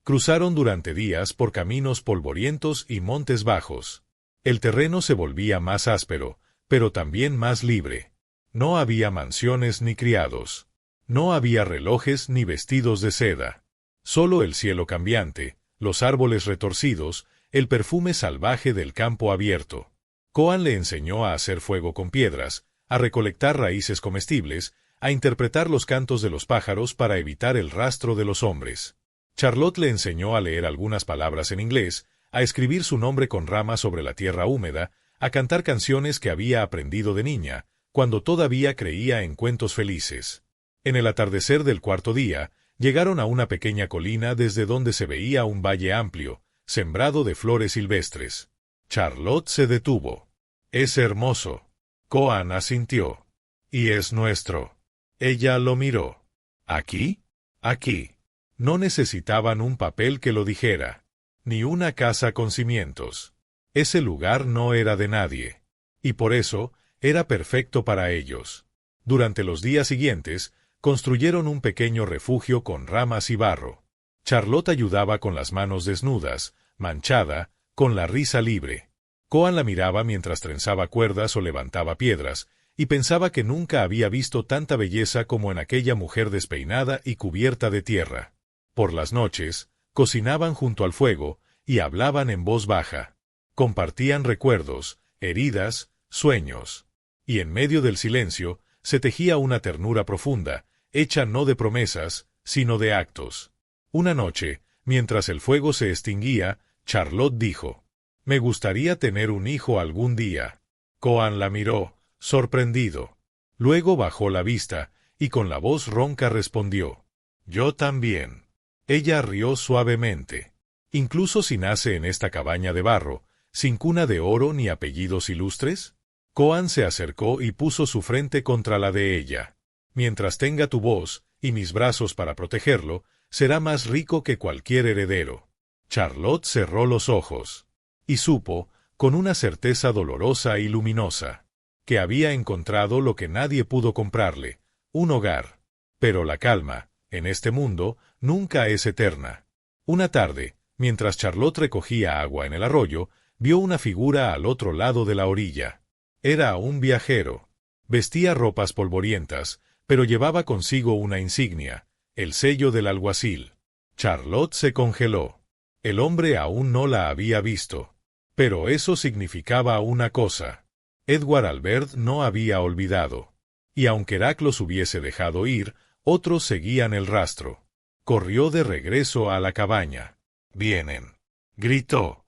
Cruzaron durante días por caminos polvorientos y montes bajos. El terreno se volvía más áspero, pero también más libre. No había mansiones ni criados. No había relojes ni vestidos de seda. Solo el cielo cambiante, los árboles retorcidos, el perfume salvaje del campo abierto. Coan le enseñó a hacer fuego con piedras, a recolectar raíces comestibles, a interpretar los cantos de los pájaros para evitar el rastro de los hombres. Charlotte le enseñó a leer algunas palabras en inglés, a escribir su nombre con ramas sobre la tierra húmeda, a cantar canciones que había aprendido de niña, cuando todavía creía en cuentos felices. En el atardecer del cuarto día, llegaron a una pequeña colina desde donde se veía un valle amplio, sembrado de flores silvestres. Charlotte se detuvo. «Es hermoso». Coan asintió. «Y es nuestro». Ella lo miró. «¿Aquí?» «Aquí». No necesitaban un papel que lo dijera. Ni una casa con cimientos. Ese lugar no era de nadie. Y por eso, era perfecto para ellos. Durante los días siguientes, construyeron un pequeño refugio con ramas y barro. Charlotte ayudaba con las manos desnudas, manchada, con la risa libre. Coan la miraba mientras trenzaba cuerdas o levantaba piedras, y pensaba que nunca había visto tanta belleza como en aquella mujer despeinada y cubierta de tierra. Por las noches, cocinaban junto al fuego, y hablaban en voz baja. Compartían recuerdos, heridas, sueños. Y en medio del silencio, se tejía una ternura profunda, hecha no de promesas, sino de actos. Una noche, mientras el fuego se extinguía, Charlotte dijo: «Me gustaría tener un hijo algún día». Coan la miró, sorprendido. Luego bajó la vista, y con la voz ronca respondió: «Yo también». Ella rió suavemente. «¿Incluso si nace en esta cabaña de barro, sin cuna de oro ni apellidos ilustres?» Coan se acercó y puso su frente contra la de ella. «Mientras tenga tu voz, y mis brazos para protegerlo, será más rico que cualquier heredero». Charlotte cerró los ojos. Y supo, con una certeza dolorosa y luminosa, que había encontrado lo que nadie pudo comprarle, un hogar. Pero la calma, en este mundo, nunca es eterna. Una tarde, mientras Charlotte recogía agua en el arroyo, vio una figura al otro lado de la orilla. Era un viajero. Vestía ropas polvorientas, pero llevaba consigo una insignia, el sello del alguacil. Charlotte se congeló. El hombre aún no la había visto. Pero eso significaba una cosa. Edward Albert no había olvidado. Y aunque Heraclos hubiese dejado ir, otros seguían el rastro. Corrió de regreso a la cabaña. «Vienen», gritó.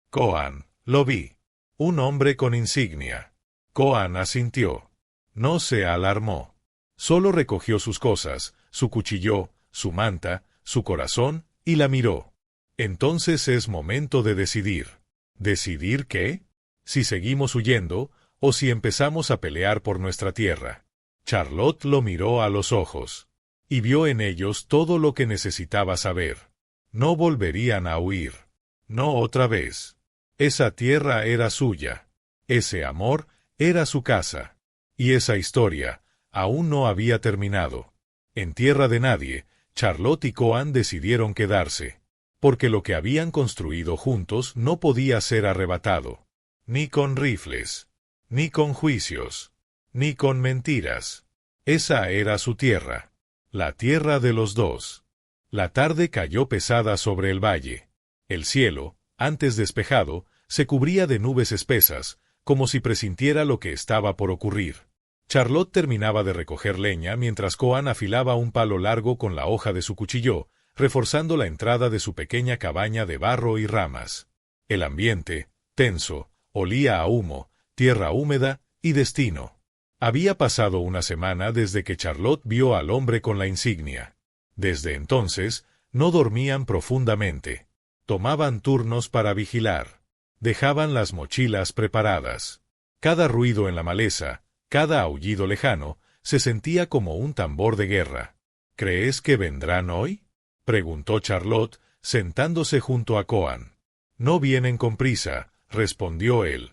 «Coan, lo vi. Un hombre con insignia». Coan asintió. No se alarmó. Solo recogió sus cosas, su cuchillo, su manta, su corazón, y la miró. «Entonces es momento de decidir». ¿Decidir qué? Si seguimos huyendo, o si empezamos a pelear por nuestra tierra. Charlotte lo miró a los ojos. Y vio en ellos todo lo que necesitaba saber. No volverían a huir. No otra vez. Esa tierra era suya. Ese amor era su casa. Y esa historia aún no había terminado. En tierra de nadie, Charlotte y Coan decidieron quedarse. Porque lo que habían construido juntos no podía ser arrebatado. Ni con rifles. Ni con juicios. Ni con mentiras. Esa era su tierra. La tierra de los dos. La tarde cayó pesada sobre el valle. El cielo, antes despejado, se cubría de nubes espesas, como si presintiera lo que estaba por ocurrir. Charlotte terminaba de recoger leña mientras Coan afilaba un palo largo con la hoja de su cuchillo, reforzando la entrada de su pequeña cabaña de barro y ramas. El ambiente, tenso, olía a humo, tierra húmeda y destino. Había pasado una semana desde que Charlotte vio al hombre con la insignia. Desde entonces, no dormían profundamente. Tomaban turnos para vigilar. Dejaban las mochilas preparadas. Cada ruido en la maleza, cada aullido lejano, se sentía como un tambor de guerra. ¿Crees que vendrán hoy?, preguntó Charlotte, sentándose junto a Coan. No vienen con prisa, respondió él.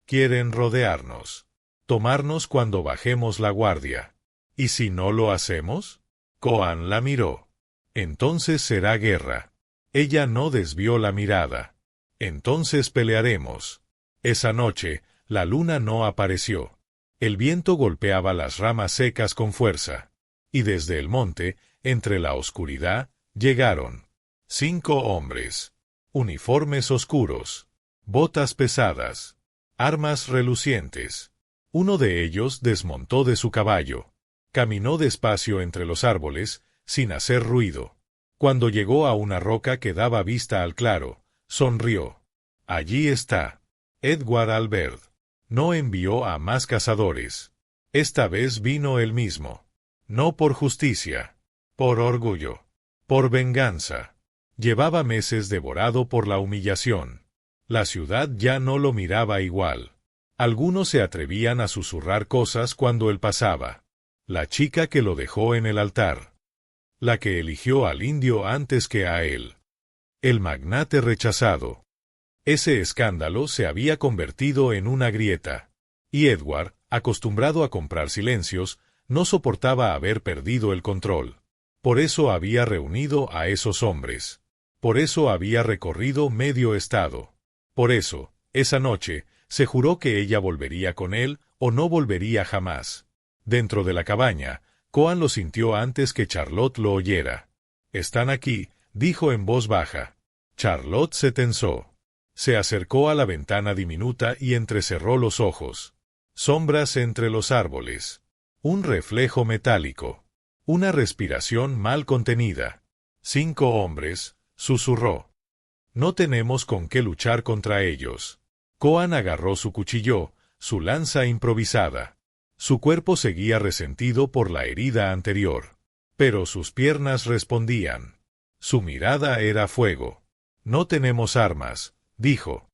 Quieren rodearnos. Tomarnos cuando bajemos la guardia. ¿Y si no lo hacemos? Coan la miró. Entonces será guerra. Ella no desvió la mirada. Entonces pelearemos. Esa noche, la luna no apareció. El viento golpeaba las ramas secas con fuerza. Y desde el monte, entre la oscuridad, llegaron 5 hombres. Uniformes oscuros. Botas pesadas. Armas relucientes. Uno de ellos desmontó de su caballo. Caminó despacio entre los árboles, sin hacer ruido. Cuando llegó a una roca que daba vista al claro, sonrió. Allí está. Edward Albert. No envió a más cazadores. Esta vez vino él mismo. No por justicia. Por orgullo. Por venganza. Llevaba meses devorado por la humillación. La ciudad ya no lo miraba igual. Algunos se atrevían a susurrar cosas cuando él pasaba. La chica que lo dejó en el altar. La que eligió al indio antes que a él. El magnate rechazado. Ese escándalo se había convertido en una grieta. Y Edward, acostumbrado a comprar silencios, no soportaba haber perdido el control. Por eso había reunido a esos hombres. Por eso había recorrido medio estado. Por eso, esa noche, se juró que ella volvería con él o no volvería jamás. Dentro de la cabaña, Coan lo sintió antes que Charlotte lo oyera. «Están aquí», dijo en voz baja. Charlotte se tensó. Se acercó a la ventana diminuta y entrecerró los ojos. Sombras entre los árboles. Un reflejo metálico. Una respiración mal contenida. 5 hombres, susurró. No tenemos con qué luchar contra ellos. Coan agarró su cuchillo, su lanza improvisada. Su cuerpo seguía resentido por la herida anterior. Pero sus piernas respondían. Su mirada era fuego. No tenemos armas, dijo.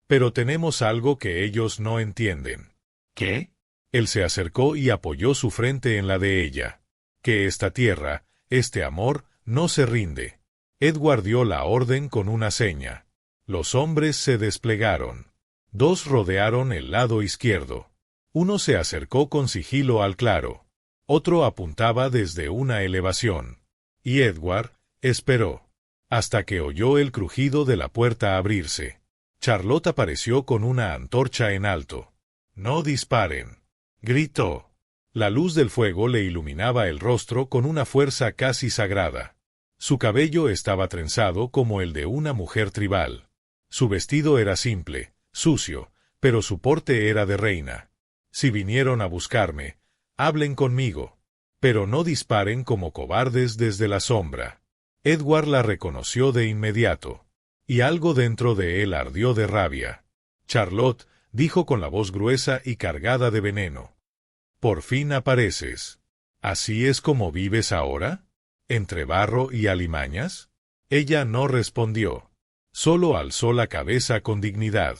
Pero tenemos algo que ellos no entienden. ¿Qué? Él se acercó y apoyó su frente en la de ella. Que esta tierra, este amor, no se rinde. Edward dio la orden con una seña. Los hombres se desplegaron. 2 rodearon el lado izquierdo. Uno se acercó con sigilo al claro. Otro apuntaba desde una elevación. Y Edward esperó. Hasta que oyó el crujido de la puerta abrirse. Charlotte apareció con una antorcha en alto. «No disparen», gritó. La luz del fuego le iluminaba el rostro con una fuerza casi sagrada. Su cabello estaba trenzado como el de una mujer tribal. Su vestido era simple, sucio, pero su porte era de reina. «Si vinieron a buscarme, hablen conmigo, pero no disparen como cobardes desde la sombra». Edward la reconoció de inmediato, y algo dentro de él ardió de rabia. «Charlotte», dijo con la voz gruesa y cargada de veneno. «Por fin apareces. ¿Así es como vives ahora? ¿Entre barro y alimañas?» Ella no respondió. Solo alzó la cabeza con dignidad.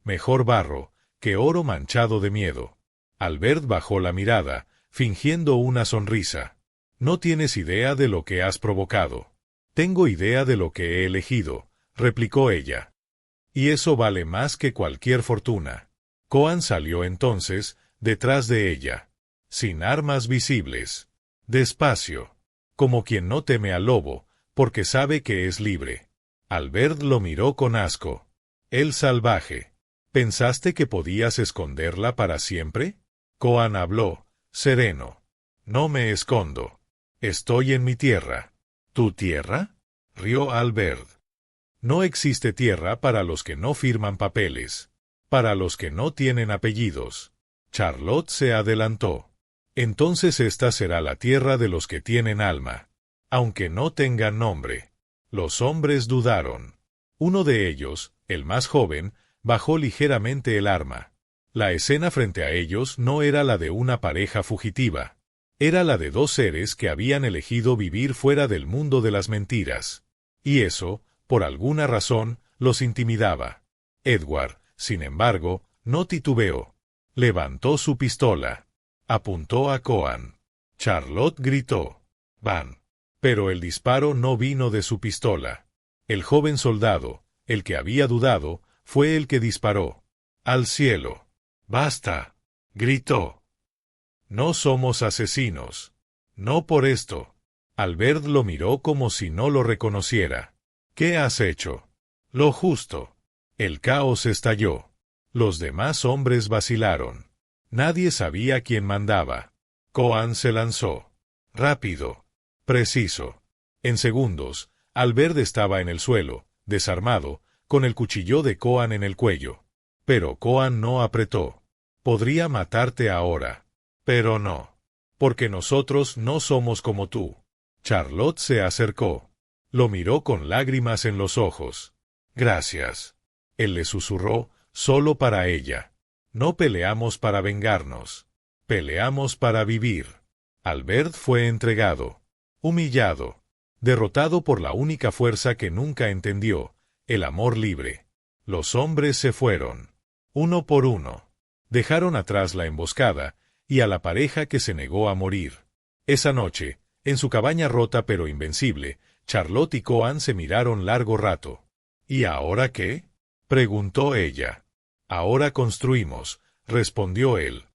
«Mejor barro que oro manchado de miedo». Albert bajó la mirada, fingiendo una sonrisa. «No tienes idea de lo que has provocado». «Tengo idea de lo que he elegido», replicó ella. «Y eso vale más que cualquier fortuna». Coan salió entonces, detrás de ella. Sin armas visibles. Despacio. Como quien no teme al lobo, porque sabe que es libre. Albert lo miró con asco. «El salvaje. ¿Pensaste que podías esconderla para siempre?» Coan habló, sereno. «No me escondo. Estoy en mi tierra. ¿Tu tierra? Rió Albert. No existe tierra para los que no firman papeles, para los que no tienen apellidos. Charlotte se adelantó. Entonces esta será la tierra de los que tienen alma, aunque no tengan nombre. Los hombres dudaron. Uno de ellos, el más joven, bajó ligeramente el arma. La escena frente a ellos no era la de una pareja fugitiva. Era la de dos seres que habían elegido vivir fuera del mundo de las mentiras. Y eso, por alguna razón, los intimidaba. Edward, sin embargo, no titubeó. Levantó su pistola. Apuntó a Coan. Charlotte gritó: «Van». Pero el disparo no vino de su pistola. El joven soldado, el que había dudado, fue el que disparó. «Al cielo». «Basta», gritó. «No somos asesinos. No por esto». Albert lo miró como si no lo reconociera. «¿Qué has hecho?» «Lo justo». El caos estalló. Los demás hombres vacilaron. Nadie sabía quién mandaba. Coan se lanzó. Rápido. Preciso. En segundos, Albert estaba en el suelo, desarmado, con el cuchillo de Coan en el cuello. Pero Coan no apretó. «Podría matarte ahora. Pero no. Porque nosotros no somos como tú». Charlotte se acercó. Lo miró con lágrimas en los ojos. «Gracias». Él le susurró, solo para ella. «No peleamos para vengarnos. Peleamos para vivir». Albert fue entregado. Humillado. Derrotado por la única fuerza que nunca entendió, el amor libre. Los hombres se fueron. Uno por uno. Dejaron atrás la emboscada, y a la pareja que se negó a morir. Esa noche, en su cabaña rota pero invencible, Charlotte y Coan se miraron largo rato. «¿Y ahora qué?», preguntó ella. «Ahora construimos», respondió él.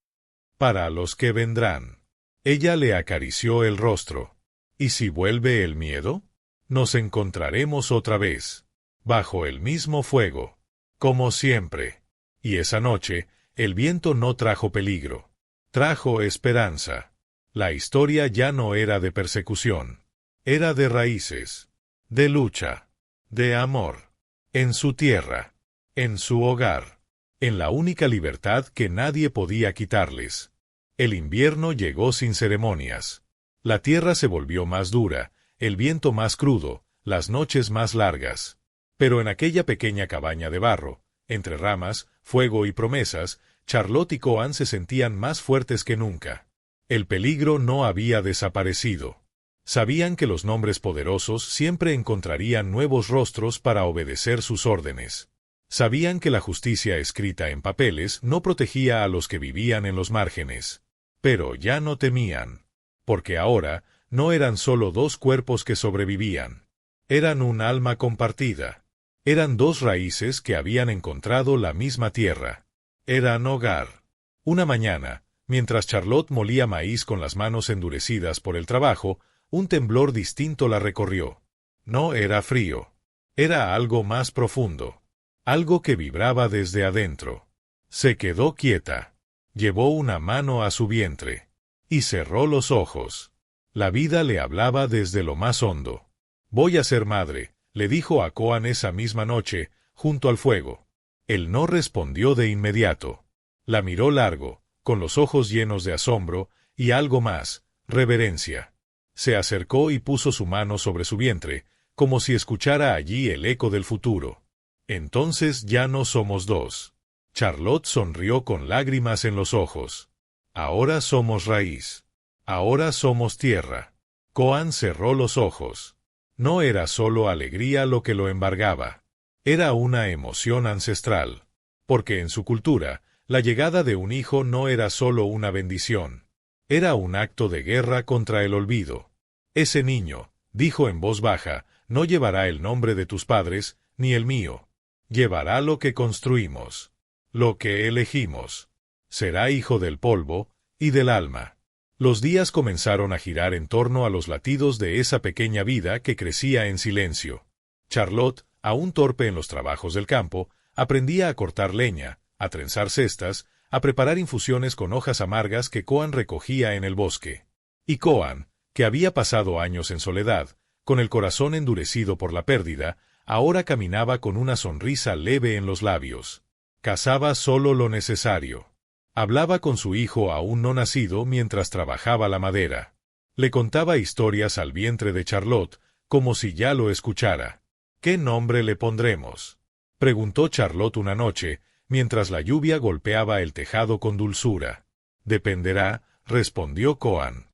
«Para los que vendrán». Ella le acarició el rostro. «¿Y si vuelve el miedo? Nos encontraremos otra vez, bajo el mismo fuego, como siempre». Y esa noche, el viento no trajo peligro. Trajo esperanza. La historia ya no era de persecución. Era de raíces, de lucha, de amor. En su tierra, en su hogar, en la única libertad que nadie podía quitarles. El invierno llegó sin ceremonias. La tierra se volvió más dura, el viento más crudo, las noches más largas. Pero en aquella pequeña cabaña de barro, entre ramas, fuego y promesas, Charlotte y Coan se sentían más fuertes que nunca. El peligro no había desaparecido. Sabían que los nombres poderosos siempre encontrarían nuevos rostros para obedecer sus órdenes. Sabían que la justicia escrita en papeles no protegía a los que vivían en los márgenes. Pero ya no temían. Porque ahora no eran solo dos cuerpos que sobrevivían. Eran un alma compartida. Eran dos raíces que habían encontrado la misma tierra. Eran hogar. Una mañana, mientras Charlotte molía maíz con las manos endurecidas por el trabajo, un temblor distinto la recorrió. No era frío. Era algo más profundo. Algo que vibraba desde adentro. Se quedó quieta. Llevó una mano a su vientre. Y cerró los ojos. La vida le hablaba desde lo más hondo. «Voy a ser madre», le dijo a Coan esa misma noche, junto al fuego. Él no respondió de inmediato. La miró largo, con los ojos llenos de asombro, y algo más, reverencia. Se acercó y puso su mano sobre su vientre, como si escuchara allí el eco del futuro. «Entonces ya no somos dos». Charlotte sonrió con lágrimas en los ojos. «Ahora somos raíz. Ahora somos tierra». Coan cerró los ojos. No era solo alegría lo que lo embargaba. Era una emoción ancestral. Porque en su cultura, la llegada de un hijo no era solo una bendición. Era un acto de guerra contra el olvido. «Ese niño», dijo en voz baja, «no llevará el nombre de tus padres, ni el mío. Llevará lo que construimos. Lo que elegimos. Será hijo del polvo y del alma». Los días comenzaron a girar en torno a los latidos de esa pequeña vida que crecía en silencio. Charlotte, aún torpe en los trabajos del campo, aprendía a cortar leña, a trenzar cestas, a preparar infusiones con hojas amargas que Coan recogía en el bosque. Y Coan, que había pasado años en soledad, Con el corazón endurecido por la pérdida, ahora caminaba con una sonrisa leve en los labios. Cazaba solo lo necesario. Hablaba con su hijo aún no nacido mientras trabajaba la madera. Le contaba historias al vientre de Charlotte, como si ya lo escuchara. ¿Qué nombre le pondremos?, preguntó Charlotte una noche, mientras la lluvia golpeaba el tejado con dulzura. Dependerá, respondió Koan.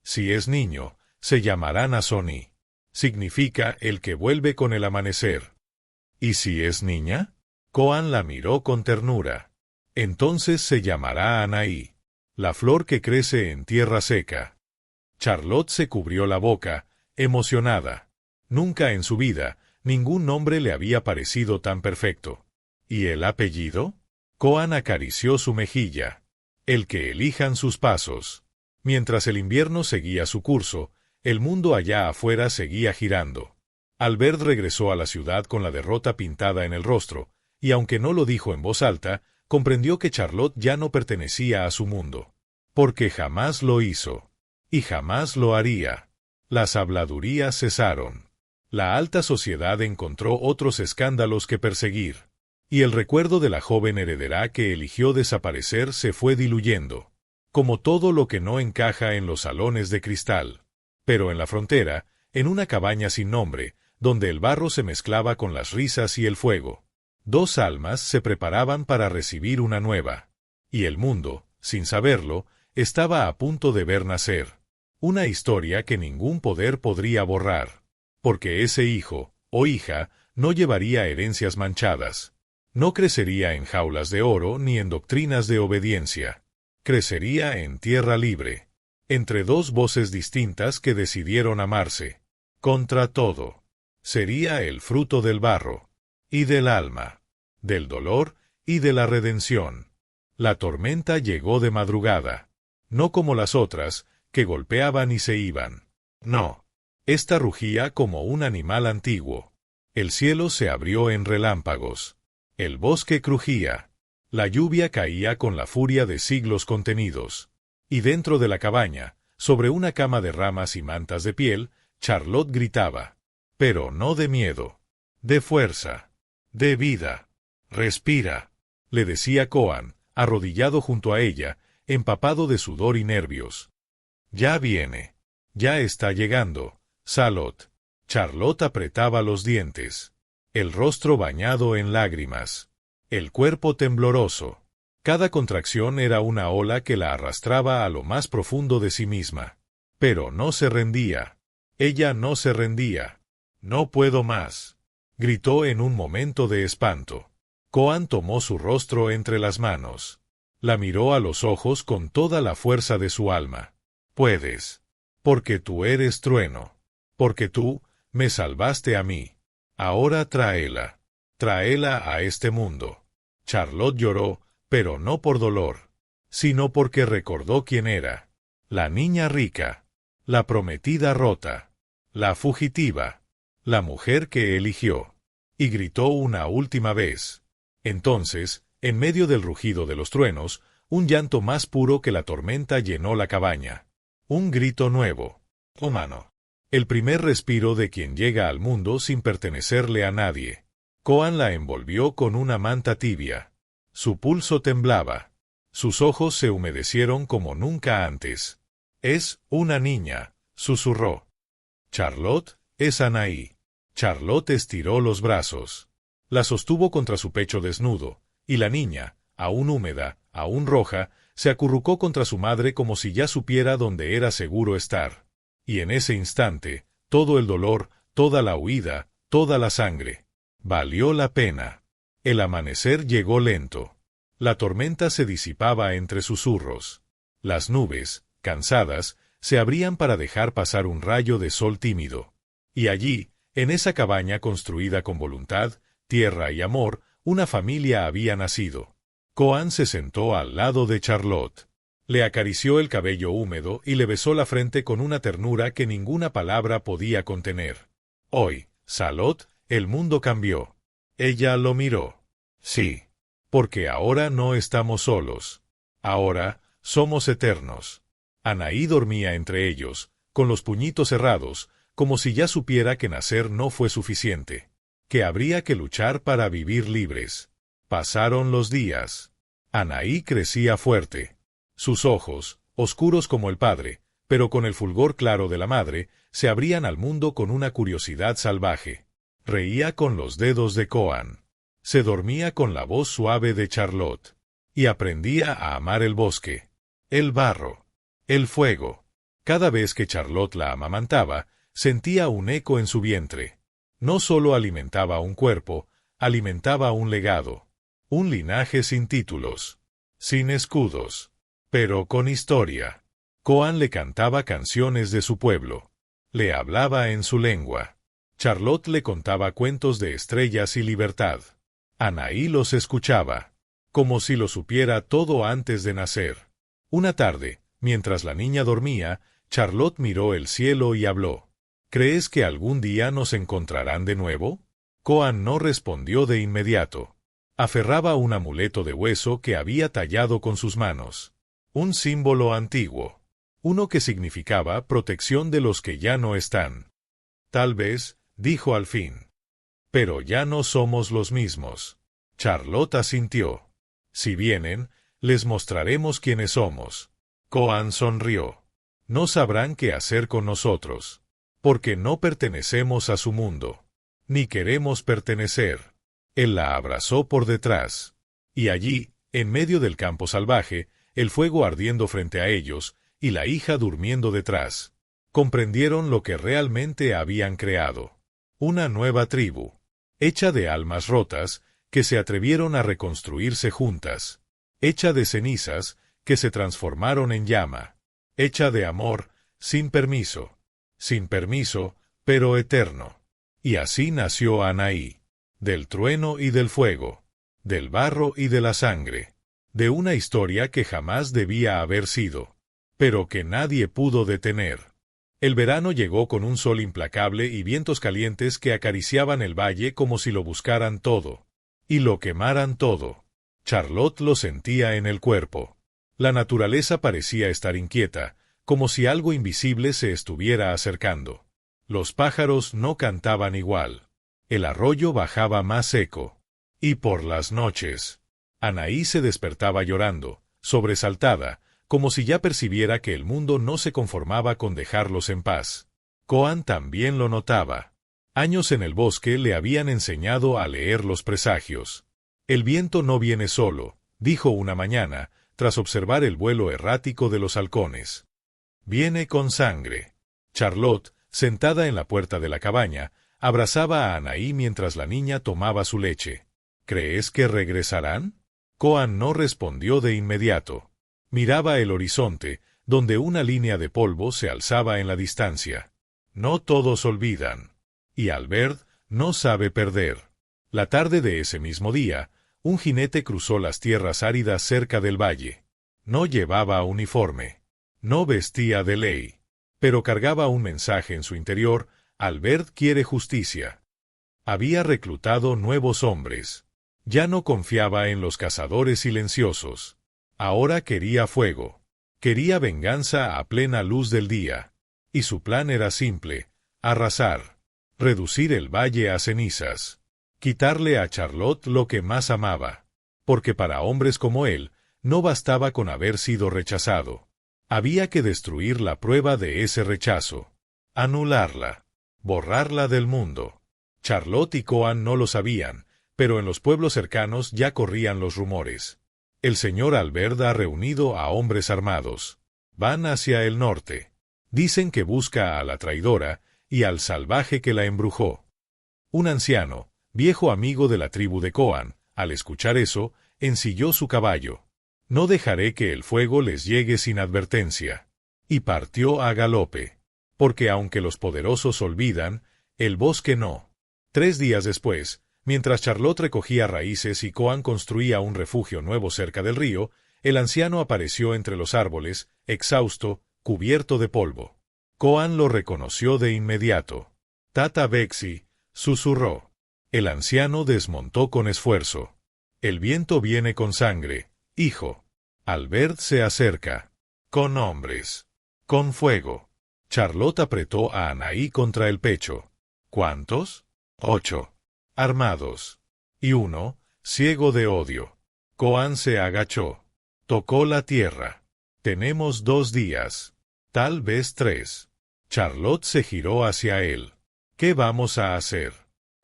Si es niño, se llamará Nasoni. Significa el que vuelve con el amanecer. ¿Y si es niña? Koan la miró con ternura. Entonces se llamará Anaí, la flor que crece en tierra seca. Charlotte se cubrió la boca, emocionada. Nunca en su vida, ningún nombre le había parecido tan perfecto. ¿Y el apellido? Koan acarició su mejilla. El que elijan sus pasos. Mientras el invierno seguía su curso, el mundo allá afuera seguía girando. Albert regresó a la ciudad con la derrota pintada en el rostro, y aunque no lo dijo en voz alta, comprendió que Charlotte ya no pertenecía a su mundo. Porque jamás lo hizo. Y jamás lo haría. Las habladurías cesaron. La alta sociedad encontró otros escándalos que perseguir. Y el recuerdo de la joven heredera que eligió desaparecer se fue diluyendo. Como todo lo que no encaja en los salones de cristal. Pero en la frontera, en una cabaña sin nombre, donde el barro se mezclaba con las risas y el fuego, dos almas se preparaban para recibir una nueva. Y el mundo, sin saberlo, estaba a punto de ver nacer una historia que ningún poder podría borrar. Porque ese hijo, o hija, no llevaría herencias manchadas. No crecería en jaulas de oro ni en doctrinas de obediencia. Crecería en tierra libre, entre dos voces distintas que decidieron amarse. Contra todo. Sería el fruto del barro, y del alma, del dolor y de la redención. La tormenta llegó de madrugada. No como las otras, que golpeaban y se iban. No. Esta rugía como un animal antiguo. El cielo se abrió en relámpagos. El bosque crujía. La lluvia caía con la furia de siglos contenidos. Y dentro de la cabaña, sobre una cama de ramas y mantas de piel, Charlotte gritaba. Pero no de miedo. De fuerza. De vida. Respira, le decía Koan, arrodillado junto a ella, empapado de sudor y nervios. Ya viene. Ya está llegando. Salot. Charlotte apretaba los dientes. El rostro bañado en lágrimas. El cuerpo tembloroso. Cada contracción era una ola que la arrastraba a lo más profundo de sí misma. Pero no se rendía. Ella no se rendía. No puedo más, gritó en un momento de espanto. Koan tomó su rostro entre las manos. La miró a los ojos con toda la fuerza de su alma. Puedes. Porque tú eres trueno. Porque tú me salvaste a mí. Ahora tráela. Tráela a este mundo. Charlotte lloró, pero no por dolor, sino porque recordó quién era. La niña rica. La prometida rota. La fugitiva. La mujer que eligió. Y gritó una última vez. Entonces, en medio del rugido de los truenos, un llanto más puro que la tormenta llenó la cabaña. Un grito nuevo. Humano. El primer respiro de quien llega al mundo sin pertenecerle a nadie. Koan la envolvió con una manta tibia. Su pulso temblaba. Sus ojos se humedecieron como nunca antes. Es una niña, susurró. Charlotte, es Anaí. Charlotte estiró los brazos. La sostuvo contra su pecho desnudo, y la niña, aún húmeda, aún roja, se acurrucó contra su madre como si ya supiera dónde era seguro estar. Y en ese instante, todo el dolor, toda la huida, toda la sangre, valió la pena. El amanecer llegó lento. La tormenta se disipaba entre susurros. Las nubes, cansadas, se abrían para dejar pasar un rayo de sol tímido. Y allí, en esa cabaña construida con voluntad, tierra y amor, una familia había nacido. Koan se sentó al lado de Charlotte. Le acarició el cabello húmedo y le besó la frente con una ternura que ninguna palabra podía contener. Hoy, Salot, el mundo cambió. Ella lo miró. Sí. Porque ahora no estamos solos. Ahora, somos eternos. Anaí dormía entre ellos, con los puñitos cerrados, como si ya supiera que nacer no fue suficiente, que habría que luchar para vivir libres. Pasaron los días. Anaí crecía fuerte. Sus ojos, oscuros como el padre, pero con el fulgor claro de la madre, se abrían al mundo con una curiosidad salvaje. Reía con los dedos de Koan. Se dormía con la voz suave de Charlotte. Y aprendía a amar el bosque, el barro, el fuego. Cada vez que Charlotte la amamantaba, sentía un eco en su vientre. No solo alimentaba un cuerpo, alimentaba un legado. Un linaje sin títulos, sin escudos, pero con historia. Koan le cantaba canciones de su pueblo. Le hablaba en su lengua. Charlotte le contaba cuentos de estrellas y libertad. Anaí los escuchaba, como si lo supiera todo antes de nacer. Una tarde, mientras la niña dormía, Charlotte miró el cielo y habló. ¿Crees que algún día nos encontrarán de nuevo? Koan no respondió de inmediato. Aferraba un amuleto de hueso que había tallado con sus manos. Un símbolo antiguo. Uno que significaba protección de los que ya no están. Tal vez, dijo al fin. Pero ya no somos los mismos. Charlotte asintió. Si vienen, les mostraremos quiénes somos. Koan sonrió. No sabrán qué hacer con nosotros, porque no pertenecemos a su mundo, ni queremos pertenecer. Él la abrazó por detrás. Y allí, en medio del campo salvaje, el fuego ardiendo frente a ellos, y la hija durmiendo detrás, comprendieron lo que realmente habían creado. Una nueva tribu, hecha de almas rotas, que se atrevieron a reconstruirse juntas, hecha de cenizas, que se transformaron en llama, hecha de amor, sin permiso, pero eterno. Y así nació Anaí, del trueno y del fuego, del barro y de la sangre, de una historia que jamás debía haber sido, pero que nadie pudo detener. El verano llegó con un sol implacable y vientos calientes que acariciaban el valle como si lo buscaran todo, y lo quemaran todo. Charlotte lo sentía en el cuerpo. La naturaleza parecía estar inquieta, como si algo invisible se estuviera acercando. Los pájaros no cantaban igual. El arroyo bajaba más seco. Y por las noches, Anaí se despertaba llorando, sobresaltada, como si ya percibiera que el mundo no se conformaba con dejarlos en paz. Koan también lo notaba. Años en el bosque le habían enseñado a leer los presagios. El viento no viene solo, dijo una mañana, tras observar el vuelo errático de los halcones. Viene con sangre. Charlotte, sentada en la puerta de la cabaña, abrazaba a Anaí mientras la niña tomaba su leche. ¿Crees que regresarán? Koan no respondió de inmediato. Miraba el horizonte, donde una línea de polvo se alzaba en la distancia. No todos olvidan. Y Albert no sabe perder. La tarde de ese mismo día, un jinete cruzó las tierras áridas cerca del valle. No llevaba uniforme. No vestía de ley. Pero cargaba un mensaje en su interior: Albert quiere justicia. Había reclutado nuevos hombres. Ya no confiaba en los cazadores silenciosos. Ahora quería fuego. Quería venganza a plena luz del día. Y su plan era simple: arrasar. Reducir el valle a cenizas. Quitarle a Charlotte lo que más amaba. Porque para hombres como él, no bastaba con haber sido rechazado. Había que destruir la prueba de ese rechazo. Anularla. Borrarla del mundo. Charlotte y Koan no lo sabían, pero en los pueblos cercanos ya corrían los rumores. El señor Albert ha reunido a hombres armados. Van hacia el norte. Dicen que busca a la traidora y al salvaje que la embrujó. Un anciano, viejo amigo de la tribu de Koan, al escuchar eso, ensilló su caballo. No dejaré que el fuego les llegue sin advertencia. Y partió a galope. Porque aunque los poderosos olvidan, el bosque no. 3 días después, mientras Charlotte recogía raíces y Koan construía un refugio nuevo cerca del río, el anciano apareció entre los árboles, exhausto, cubierto de polvo. Koan lo reconoció de inmediato. Tata Bexi, susurró. El anciano desmontó con esfuerzo. El viento viene con sangre, hijo. Albert se acerca. Con hombres. Con fuego. Charlotte apretó a Anaí contra el pecho. ¿Cuántos? 8. Armados. Y uno, ciego de odio. Koan se agachó. Tocó la tierra. Tenemos 2 días. Tal vez 3. Charlotte se giró hacia él. ¿Qué vamos a hacer?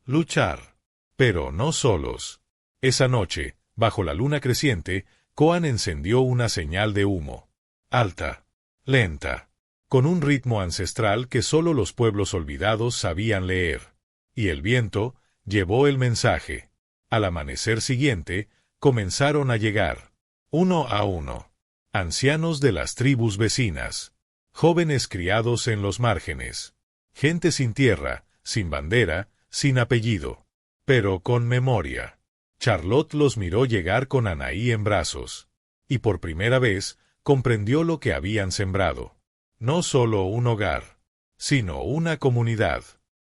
Luchar. Pero no solos. Esa noche, bajo la luna creciente, Koan encendió una señal de humo. Alta. Lenta. Con un ritmo ancestral que solo los pueblos olvidados sabían leer. Y el viento llevó el mensaje. Al amanecer siguiente, comenzaron a llegar, uno a uno, ancianos de las tribus vecinas, jóvenes criados en los márgenes, gente sin tierra, sin bandera, sin apellido, pero con memoria. Charlotte los miró llegar con Anaí en brazos, y por primera vez comprendió lo que habían sembrado. No solo un hogar, sino una comunidad.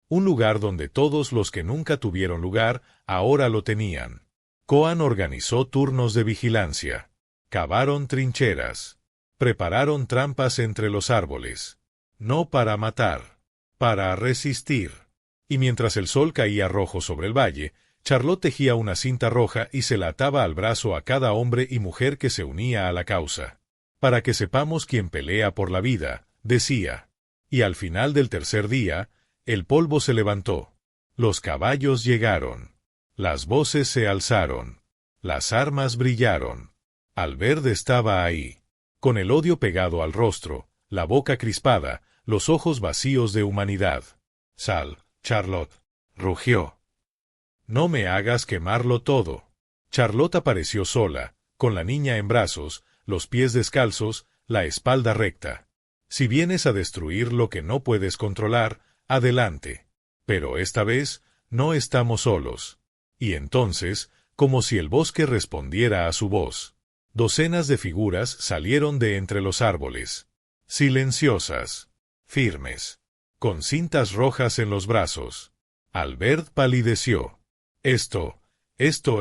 Un lugar donde todos los que nunca tuvieron lugar, ahora lo tenían. Koan organizó turnos de vigilancia. Cavaron trincheras. Prepararon trampas entre los árboles. No para matar, para resistir. Y mientras el sol caía rojo sobre el valle, Charlotte tejía una cinta roja y se la ataba al brazo a cada hombre y mujer que se unía a la causa. Para que sepamos quién pelea por la vida, decía. Y al final del tercer día, el polvo se levantó. Los caballos llegaron. Las voces se alzaron. Las armas brillaron. Albert estaba ahí. Con el odio pegado al rostro, la boca crispada, los ojos vacíos de humanidad. Sal, Charlotte. Rugió. No me hagas quemarlo todo. Charlotte apareció sola, con la niña en brazos, los pies descalzos, la espalda recta. Si vienes a destruir lo que no puedes controlar, adelante. Pero esta vez, no estamos solos. Y entonces, como si el bosque respondiera a su voz, docenas de figuras salieron de entre los árboles. Silenciosas. Firmes. Con cintas rojas en los brazos. Albert palideció. Esto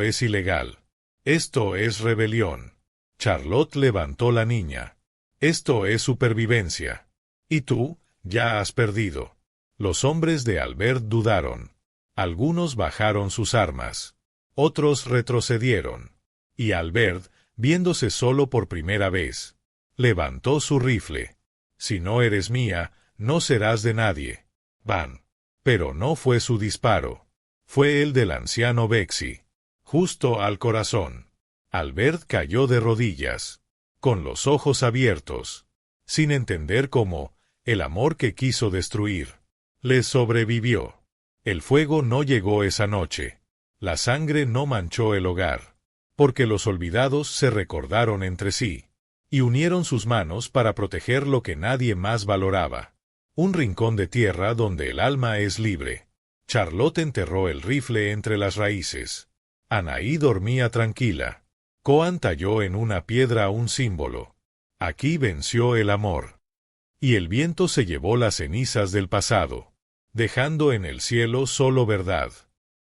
es ilegal. Esto es rebelión. Charlotte levantó la niña. Esto es supervivencia. Y tú, ya has perdido. Los hombres de Albert dudaron. Algunos bajaron sus armas. Otros retrocedieron. Y Albert, viéndose solo por primera vez, levantó su rifle. Si no eres mía, no serás de nadie. Van. Pero no fue su disparo. Fue el del anciano Bexy. Justo al corazón. Albert cayó de rodillas, con los ojos abiertos, sin entender cómo, el amor que quiso destruir, le sobrevivió. El fuego no llegó esa noche. La sangre no manchó el hogar, porque los olvidados se recordaron entre sí, y unieron sus manos para proteger lo que nadie más valoraba. Un rincón de tierra donde el alma es libre. Charlotte enterró el rifle entre las raíces. Anaí dormía tranquila. Koan talló en una piedra un símbolo. Aquí venció el amor. Y el viento se llevó las cenizas del pasado, dejando en el cielo solo verdad.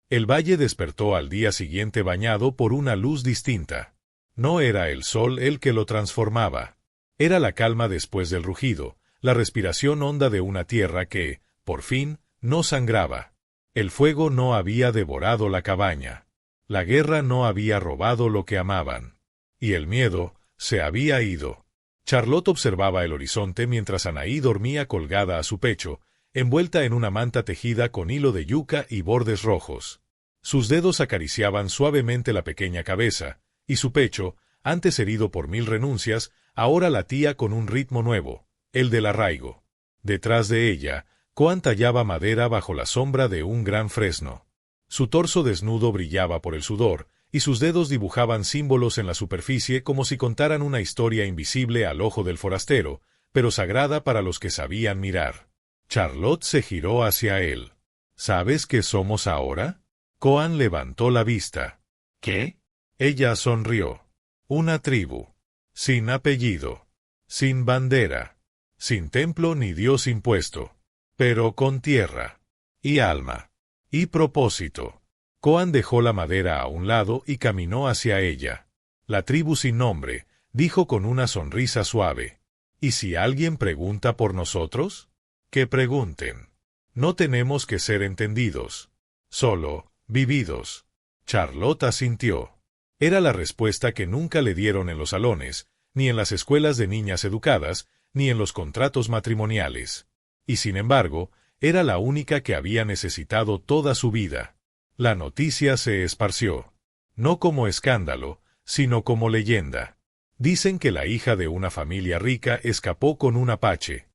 El valle despertó al día siguiente bañado por una luz distinta. No era el sol el que lo transformaba. Era la calma después del rugido, la respiración honda de una tierra que, por fin, no sangraba. El fuego no había devorado la cabaña. La guerra no había robado lo que amaban. Y el miedo se había ido. Charlotte observaba el horizonte mientras Anaí dormía colgada a su pecho, envuelta en una manta tejida con hilo de yuca y bordes rojos. Sus dedos acariciaban suavemente la pequeña cabeza, y su pecho, antes herido por 1000 renuncias, ahora latía con un ritmo nuevo, el del arraigo. Detrás de ella, Koan tallaba madera bajo la sombra de un gran fresno. Su torso desnudo brillaba por el sudor, y sus dedos dibujaban símbolos en la superficie como si contaran una historia invisible al ojo del forastero, pero sagrada para los que sabían mirar. Charlotte se giró hacia él. ¿Sabes qué somos ahora? Koan levantó la vista. ¿Qué? Ella sonrió. Una tribu. Sin apellido. Sin bandera. Sin templo ni dios impuesto. Pero con tierra. Y alma. Y propósito. Koan dejó la madera a un lado y caminó hacia ella. La tribu sin nombre, dijo con una sonrisa suave. ¿Y si alguien pregunta por nosotros? Que pregunten. No tenemos que ser entendidos. Solo, vividos. Charlotte asintió. Era la respuesta que nunca le dieron en los salones, ni en las escuelas de niñas educadas, ni en los contratos matrimoniales. Y sin embargo, era la única que había necesitado toda su vida. La noticia se esparció. No como escándalo, sino como leyenda. Dicen que la hija de una familia rica escapó con un apache.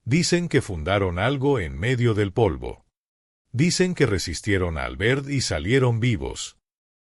Dicen que fundaron algo en medio del polvo. Dicen que resistieron a Albert y salieron vivos.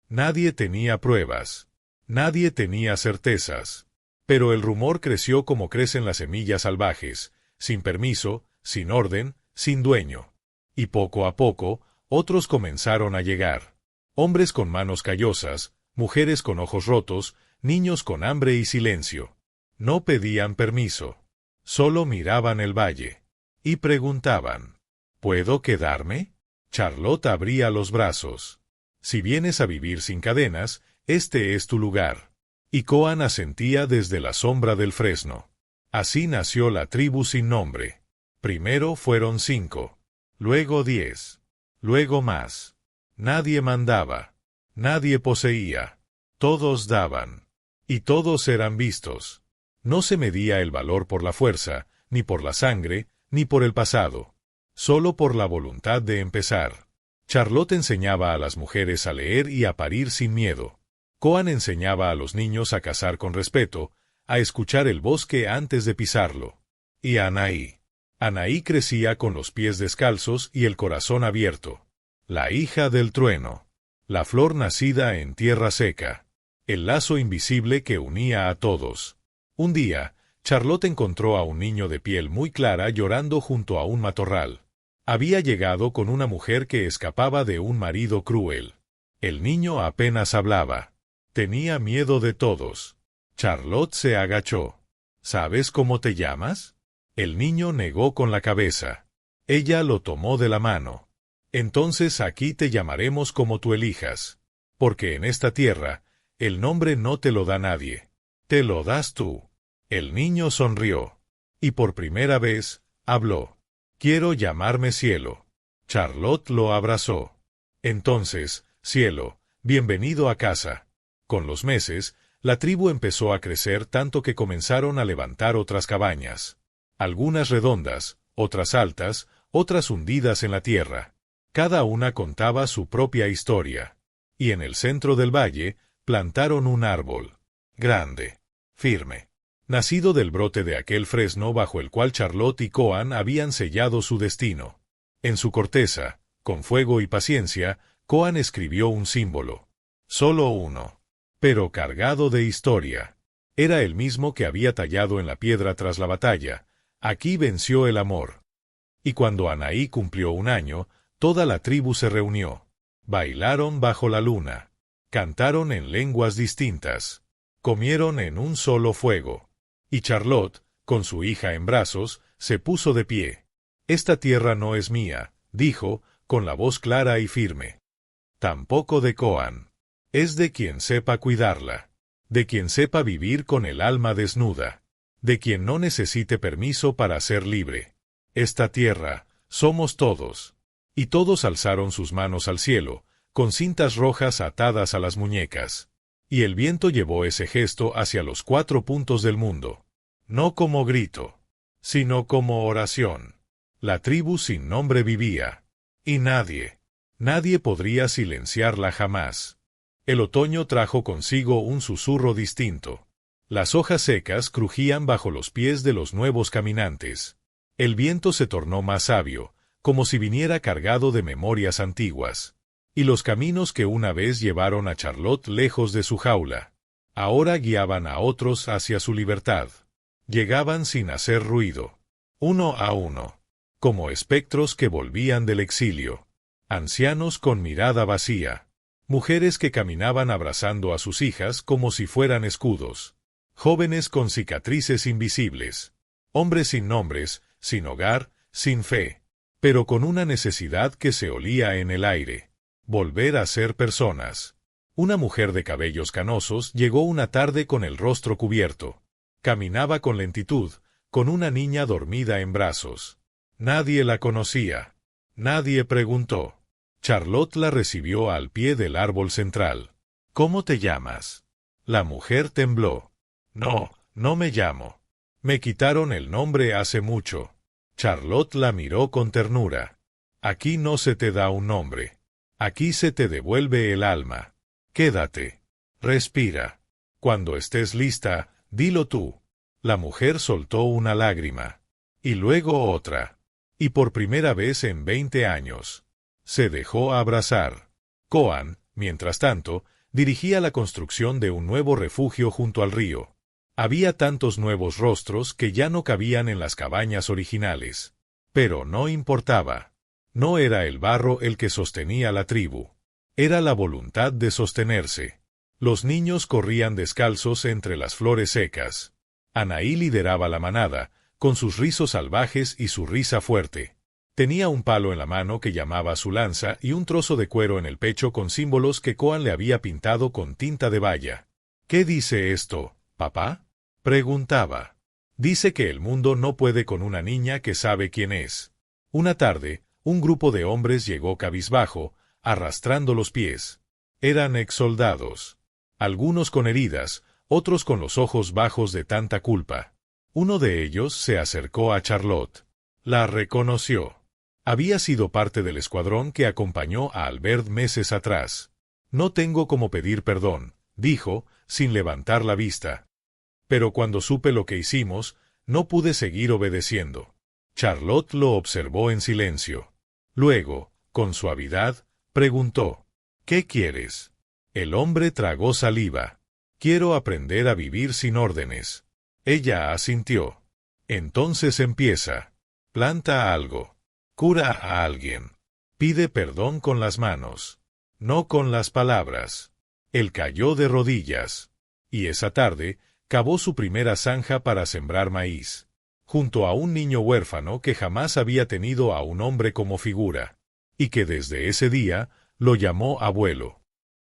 Nadie tenía pruebas. Nadie tenía certezas. Pero el rumor creció como crecen las semillas salvajes, sin permiso, sin orden, sin dueño. Y poco a poco, otros comenzaron a llegar. Hombres con manos callosas, mujeres con ojos rotos, niños con hambre y silencio. No pedían permiso. Solo miraban el valle. Y preguntaban, ¿puedo quedarme? Charlotte abría los brazos. Si vienes a vivir sin cadenas, este es tu lugar. Y Coan asentía desde la sombra del fresno. Así nació la tribu sin nombre. Primero fueron 5. Luego 10. Luego más. Nadie mandaba. Nadie poseía. Todos daban. Y todos eran vistos. No se medía el valor por la fuerza, ni por la sangre, ni por el pasado. Solo por la voluntad de empezar. Charlotte enseñaba a las mujeres a leer y a parir sin miedo. Coan enseñaba a los niños a cazar con respeto, a escuchar el bosque antes de pisarlo. Y Anaí. Anaí crecía con los pies descalzos y el corazón abierto. La hija del trueno. La flor nacida en tierra seca. El lazo invisible que unía a todos. Un día, Charlotte encontró a un niño de piel muy clara llorando junto a un matorral. Había llegado con una mujer que escapaba de un marido cruel. El niño apenas hablaba. Tenía miedo de todos. Charlotte se agachó. ¿Sabes cómo te llamas? El niño negó con la cabeza. Ella lo tomó de la mano. Entonces aquí te llamaremos como tú elijas. Porque en esta tierra, el nombre no te lo da nadie. Te lo das tú. El niño sonrió. Y por primera vez, habló. Quiero llamarme Cielo. Charlotte lo abrazó. Entonces, Cielo, bienvenido a casa. Con los meses, la tribu empezó a crecer tanto que comenzaron a levantar otras cabañas. Algunas redondas, otras altas, otras hundidas en la tierra. Cada una contaba su propia historia. Y en el centro del valle, plantaron un árbol. Grande. Firme. Nacido del brote de aquel fresno bajo el cual Charlotte y Coan habían sellado su destino. En su corteza, con fuego y paciencia, Coan escribió un símbolo. Solo uno. Pero cargado de historia. Era el mismo que había tallado en la piedra tras la batalla. Aquí venció el amor. Y cuando Anaí cumplió 1 año, toda la tribu se reunió. Bailaron bajo la luna. Cantaron en lenguas distintas. Comieron en un solo fuego. Y Charlotte, con su hija en brazos, se puso de pie. Esta tierra no es mía, dijo, con la voz clara y firme. Tampoco de Coan. Es de quien sepa cuidarla. De quien sepa vivir con el alma desnuda. De quien no necesite permiso para ser libre. Esta tierra, somos todos. Y todos alzaron sus manos al cielo, con cintas rojas atadas a las muñecas. Y el viento llevó ese gesto hacia los 4 puntos del mundo. No como grito, sino como oración. La tribu sin nombre vivía. Y nadie podría silenciarla jamás. El otoño trajo consigo un susurro distinto. Las hojas secas crujían bajo los pies de los nuevos caminantes. El viento se tornó más sabio, como si viniera cargado de memorias antiguas. Y los caminos que una vez llevaron a Charlotte lejos de su jaula, ahora guiaban a otros hacia su libertad. Llegaban sin hacer ruido, uno a uno, como espectros que volvían del exilio. Ancianos con mirada vacía. Mujeres que caminaban abrazando a sus hijas como si fueran escudos. Jóvenes con cicatrices invisibles. Hombres sin nombres, sin hogar, sin fe. Pero con una necesidad que se olía en el aire. Volver a ser personas. Una mujer de cabellos canosos llegó una tarde con el rostro cubierto. Caminaba con lentitud, con una niña dormida en brazos. Nadie la conocía. Nadie preguntó. Charlotte la recibió al pie del árbol central. ¿Cómo te llamas? La mujer tembló. No, no me llamo. Me quitaron el nombre hace mucho. Charlotte la miró con ternura. Aquí no se te da un nombre. Aquí se te devuelve el alma. Quédate. Respira. Cuando estés lista, dilo tú. La mujer soltó una lágrima. Y luego otra. Y por primera vez en 20 años. Se dejó abrazar. Koan, mientras tanto, dirigía la construcción de un nuevo refugio junto al río. Había tantos nuevos rostros que ya no cabían en las cabañas originales. Pero no importaba. No era el barro el que sostenía la tribu. Era la voluntad de sostenerse. Los niños corrían descalzos entre las flores secas. Anaí lideraba la manada, con sus rizos salvajes y su risa fuerte. Tenía un palo en la mano que llamaba su lanza y un trozo de cuero en el pecho con símbolos que Koan le había pintado con tinta de baya. ¿Qué dice esto, papá? Preguntaba. Dice que el mundo no puede con una niña que sabe quién es. Una tarde, un grupo de hombres llegó cabizbajo, arrastrando los pies. Eran exsoldados. Algunos con heridas, otros con los ojos bajos de tanta culpa. Uno de ellos se acercó a Charlotte. La reconoció. Había sido parte del escuadrón que acompañó a Albert meses atrás. No tengo cómo pedir perdón, dijo, sin levantar la vista. Pero cuando supe lo que hicimos, no pude seguir obedeciendo. Charlotte lo observó en silencio. Luego, con suavidad, preguntó, ¿qué quieres? El hombre tragó saliva. Quiero aprender a vivir sin órdenes. Ella asintió. Entonces empieza. Planta algo. Cura a alguien. Pide perdón con las manos. No con las palabras. Él cayó de rodillas. Y esa tarde, cavó su primera zanja para sembrar maíz. Junto a un niño huérfano que jamás había tenido a un hombre como figura. Y que desde ese día, lo llamó abuelo.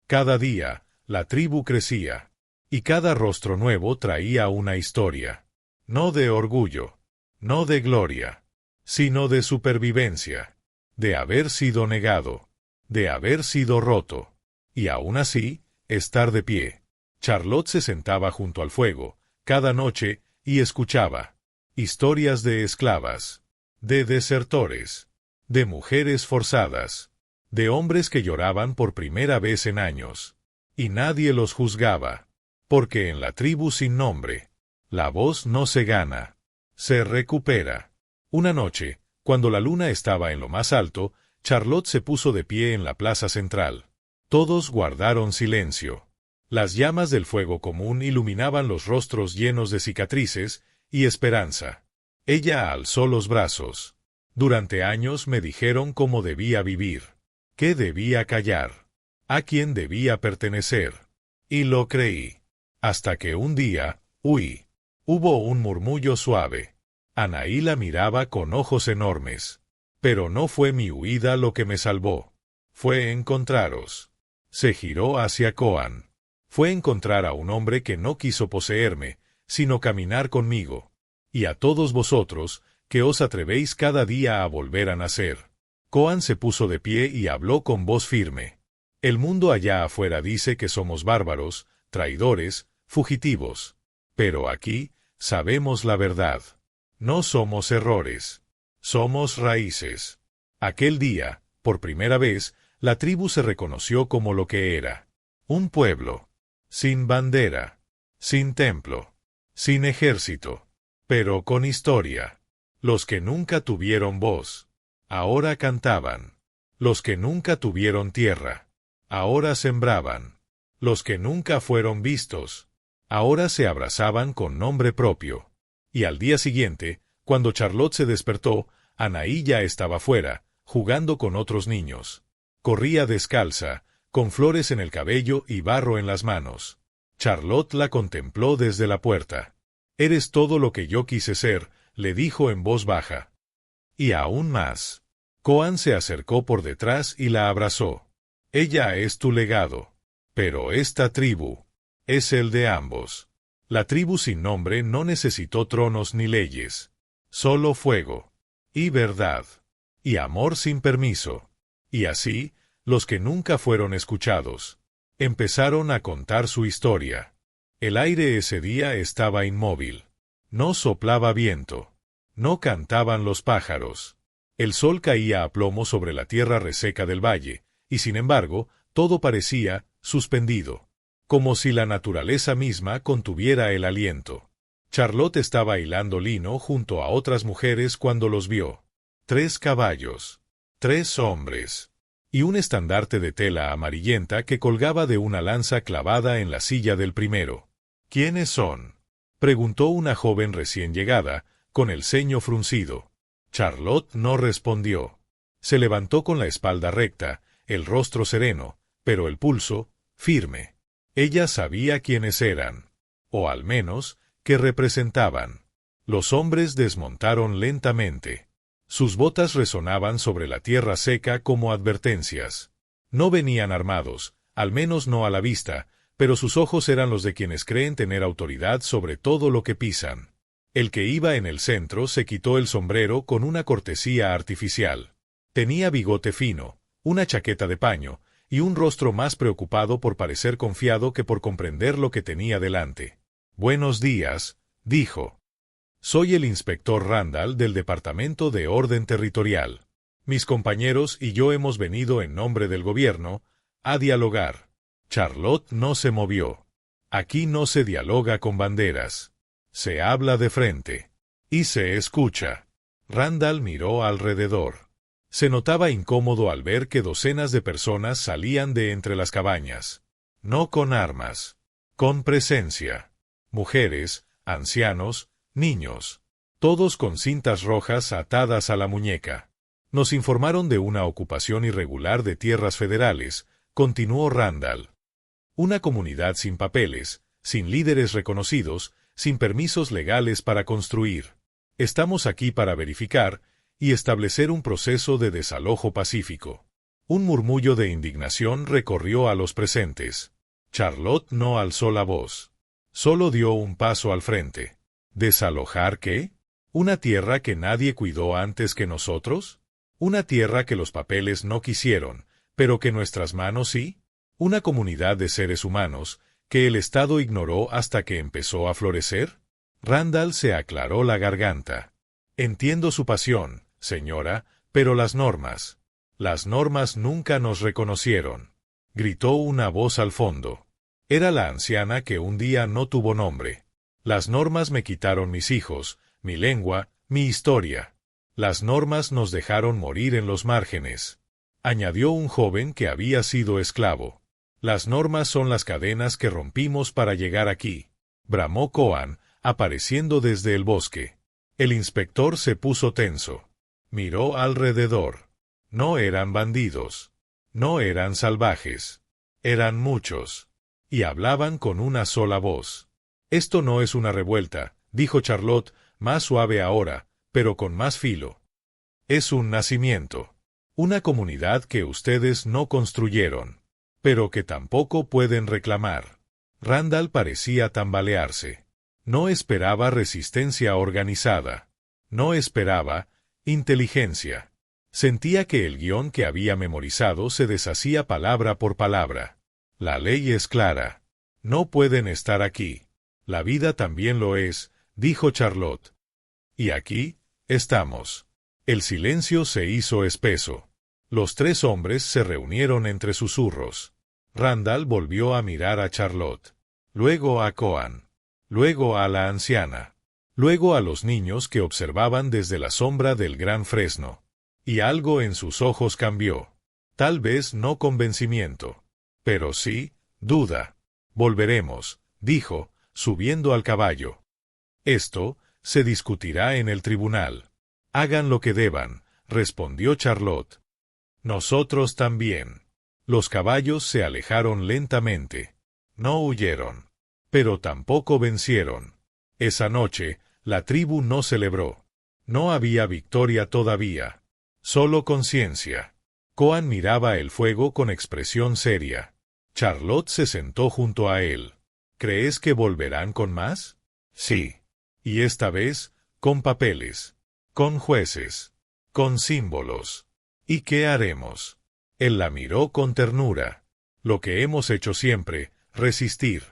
Cada día, la tribu crecía. Y cada rostro nuevo traía una historia. No de orgullo. No de gloria. Sino de supervivencia. De haber sido negado. De haber sido roto. Y aún así, estar de pie. Charlotte se sentaba junto al fuego, cada noche, y escuchaba. Historias de esclavas. De desertores. De mujeres forzadas. De hombres que lloraban por primera vez en años. Y nadie los juzgaba. Porque en la tribu sin nombre, la voz no se gana. Se recupera. Una noche, cuando la luna estaba en lo más alto, Charlotte se puso de pie en la plaza central. Todos guardaron silencio. Las llamas del fuego común iluminaban los rostros llenos de cicatrices y esperanza. Ella alzó los brazos. Durante años me dijeron cómo debía vivir, qué debía callar, a quién debía pertenecer. Y lo creí. Hasta que un día, hubo un murmullo suave. Anaí la miraba con ojos enormes. Pero no fue mi huida lo que me salvó. Fue encontraros. Se giró hacia Koan. Fue encontrar a un hombre que no quiso poseerme, sino caminar conmigo. Y a todos vosotros, que os atrevéis cada día a volver a nacer. Koan se puso de pie y habló con voz firme. El mundo allá afuera dice que somos bárbaros, traidores, fugitivos. Pero aquí, sabemos la verdad. No somos errores. Somos raíces. Aquel día, por primera vez, la tribu se reconoció como lo que era. Un pueblo. Sin bandera. Sin templo. Sin ejército. Pero con historia. Los que nunca tuvieron voz. Ahora cantaban. Los que nunca tuvieron tierra. Ahora sembraban. Los que nunca fueron vistos. Ahora se abrazaban con nombre propio. Y al día siguiente, cuando Charlotte se despertó, Anaí ya estaba fuera, jugando con otros niños. Corría descalza, con flores en el cabello y barro en las manos. Charlotte la contempló desde la puerta. «Eres todo lo que yo quise ser», le dijo en voz baja. Y aún más. Koan se acercó por detrás y la abrazó. «Ella es tu legado. Pero esta tribu es el de ambos». La tribu sin nombre no necesitó tronos ni leyes. Solo fuego. y verdad, y amor sin permiso. Y así, los que nunca fueron escuchados, empezaron a contar su historia. El aire ese día estaba inmóvil. No soplaba viento. No cantaban los pájaros. El sol caía a plomo sobre la tierra reseca del valle, y sin embargo, todo parecía suspendido, como si la naturaleza misma contuviera el aliento. Charlotte estaba hilando lino junto a otras mujeres cuando los vio. 3 caballos, 3 hombres, y un estandarte de tela amarillenta que colgaba de una lanza clavada en la silla del primero. ¿Quiénes son?, preguntó una joven recién llegada, con el ceño fruncido. Charlotte no respondió. Se levantó con la espalda recta, el rostro sereno, pero el pulso firme. Ella sabía quiénes eran, o al menos, qué representaban. Los hombres desmontaron lentamente. Sus botas resonaban sobre la tierra seca como advertencias. No venían armados, al menos no a la vista, pero sus ojos eran los de quienes creen tener autoridad sobre todo lo que pisan. El que iba en el centro se quitó el sombrero con una cortesía artificial. Tenía bigote fino, una chaqueta de paño, y un rostro más preocupado por parecer confiado que por comprender lo que tenía delante. «Buenos días», dijo. «Soy el inspector Randall del Departamento de Orden Territorial. Mis compañeros y yo hemos venido en nombre del gobierno a dialogar». Charlotte no se movió. Aquí no se dialoga con banderas. Se habla de frente. Y se escucha. Randall miró alrededor. Se notaba incómodo al ver que docenas de personas salían de entre las cabañas. No con armas. Con presencia. Mujeres, ancianos, niños. Todos con cintas rojas atadas a la muñeca. Nos informaron de una ocupación irregular de tierras federales, continuó Randall. Una comunidad sin papeles, sin líderes reconocidos, sin permisos legales para construir. Estamos aquí para verificar y establecer un proceso de desalojo pacífico. Un murmullo de indignación recorrió a los presentes. Charlotte no alzó la voz. Solo dio un paso al frente. ¿Desalojar qué? ¿Una tierra que nadie cuidó antes que nosotros? ¿Una tierra que los papeles no quisieron, pero que nuestras manos sí? ¿Una comunidad de seres humanos que el Estado ignoró hasta que empezó a florecer? Randall se aclaró la garganta. Entiendo su pasión, señora, pero las normas nunca nos reconocieron. Gritó una voz al fondo. Era la anciana que un día no tuvo nombre. Las normas me quitaron mis hijos, mi lengua, mi historia. Las normas nos dejaron morir en los márgenes. Añadió un joven que había sido esclavo. Las normas son las cadenas que rompimos para llegar aquí. Bramó Coan, apareciendo desde el bosque. El inspector se puso tenso. Miró alrededor. No eran bandidos. No eran salvajes. Eran muchos. Y hablaban con una sola voz. Esto no es una revuelta, dijo Charlotte, más suave ahora, pero con más filo. Es un nacimiento. Una comunidad que ustedes no construyeron, pero que tampoco pueden reclamar. Randall parecía tambalearse. No esperaba resistencia organizada. No esperaba inteligencia. Sentía que el guión que había memorizado se deshacía palabra por palabra. La ley es clara. No pueden estar aquí. La vida también lo es, dijo Charlotte. Y aquí estamos. El silencio se hizo espeso. Los 3 hombres se reunieron entre susurros. Randall volvió a mirar a Charlotte. Luego a Coan. Luego a la anciana. Luego a los niños que observaban desde la sombra del gran fresno. Y algo en sus ojos cambió. Tal vez no convencimiento. Pero sí, duda. Volveremos, dijo, subiendo al caballo. Esto se discutirá en el tribunal. Hagan lo que deban, respondió Charlotte. Nosotros también. Los caballos se alejaron lentamente. No huyeron. Pero tampoco vencieron. Esa noche, la tribu no celebró. No había victoria todavía. Solo conciencia. Coan miraba el fuego con expresión seria. Charlotte se sentó junto a él. ¿Crees que volverán con más? Sí. Y esta vez, con papeles. Con jueces. con símbolos. ¿Y qué haremos? Él la miró con ternura. Lo que hemos hecho siempre, resistir.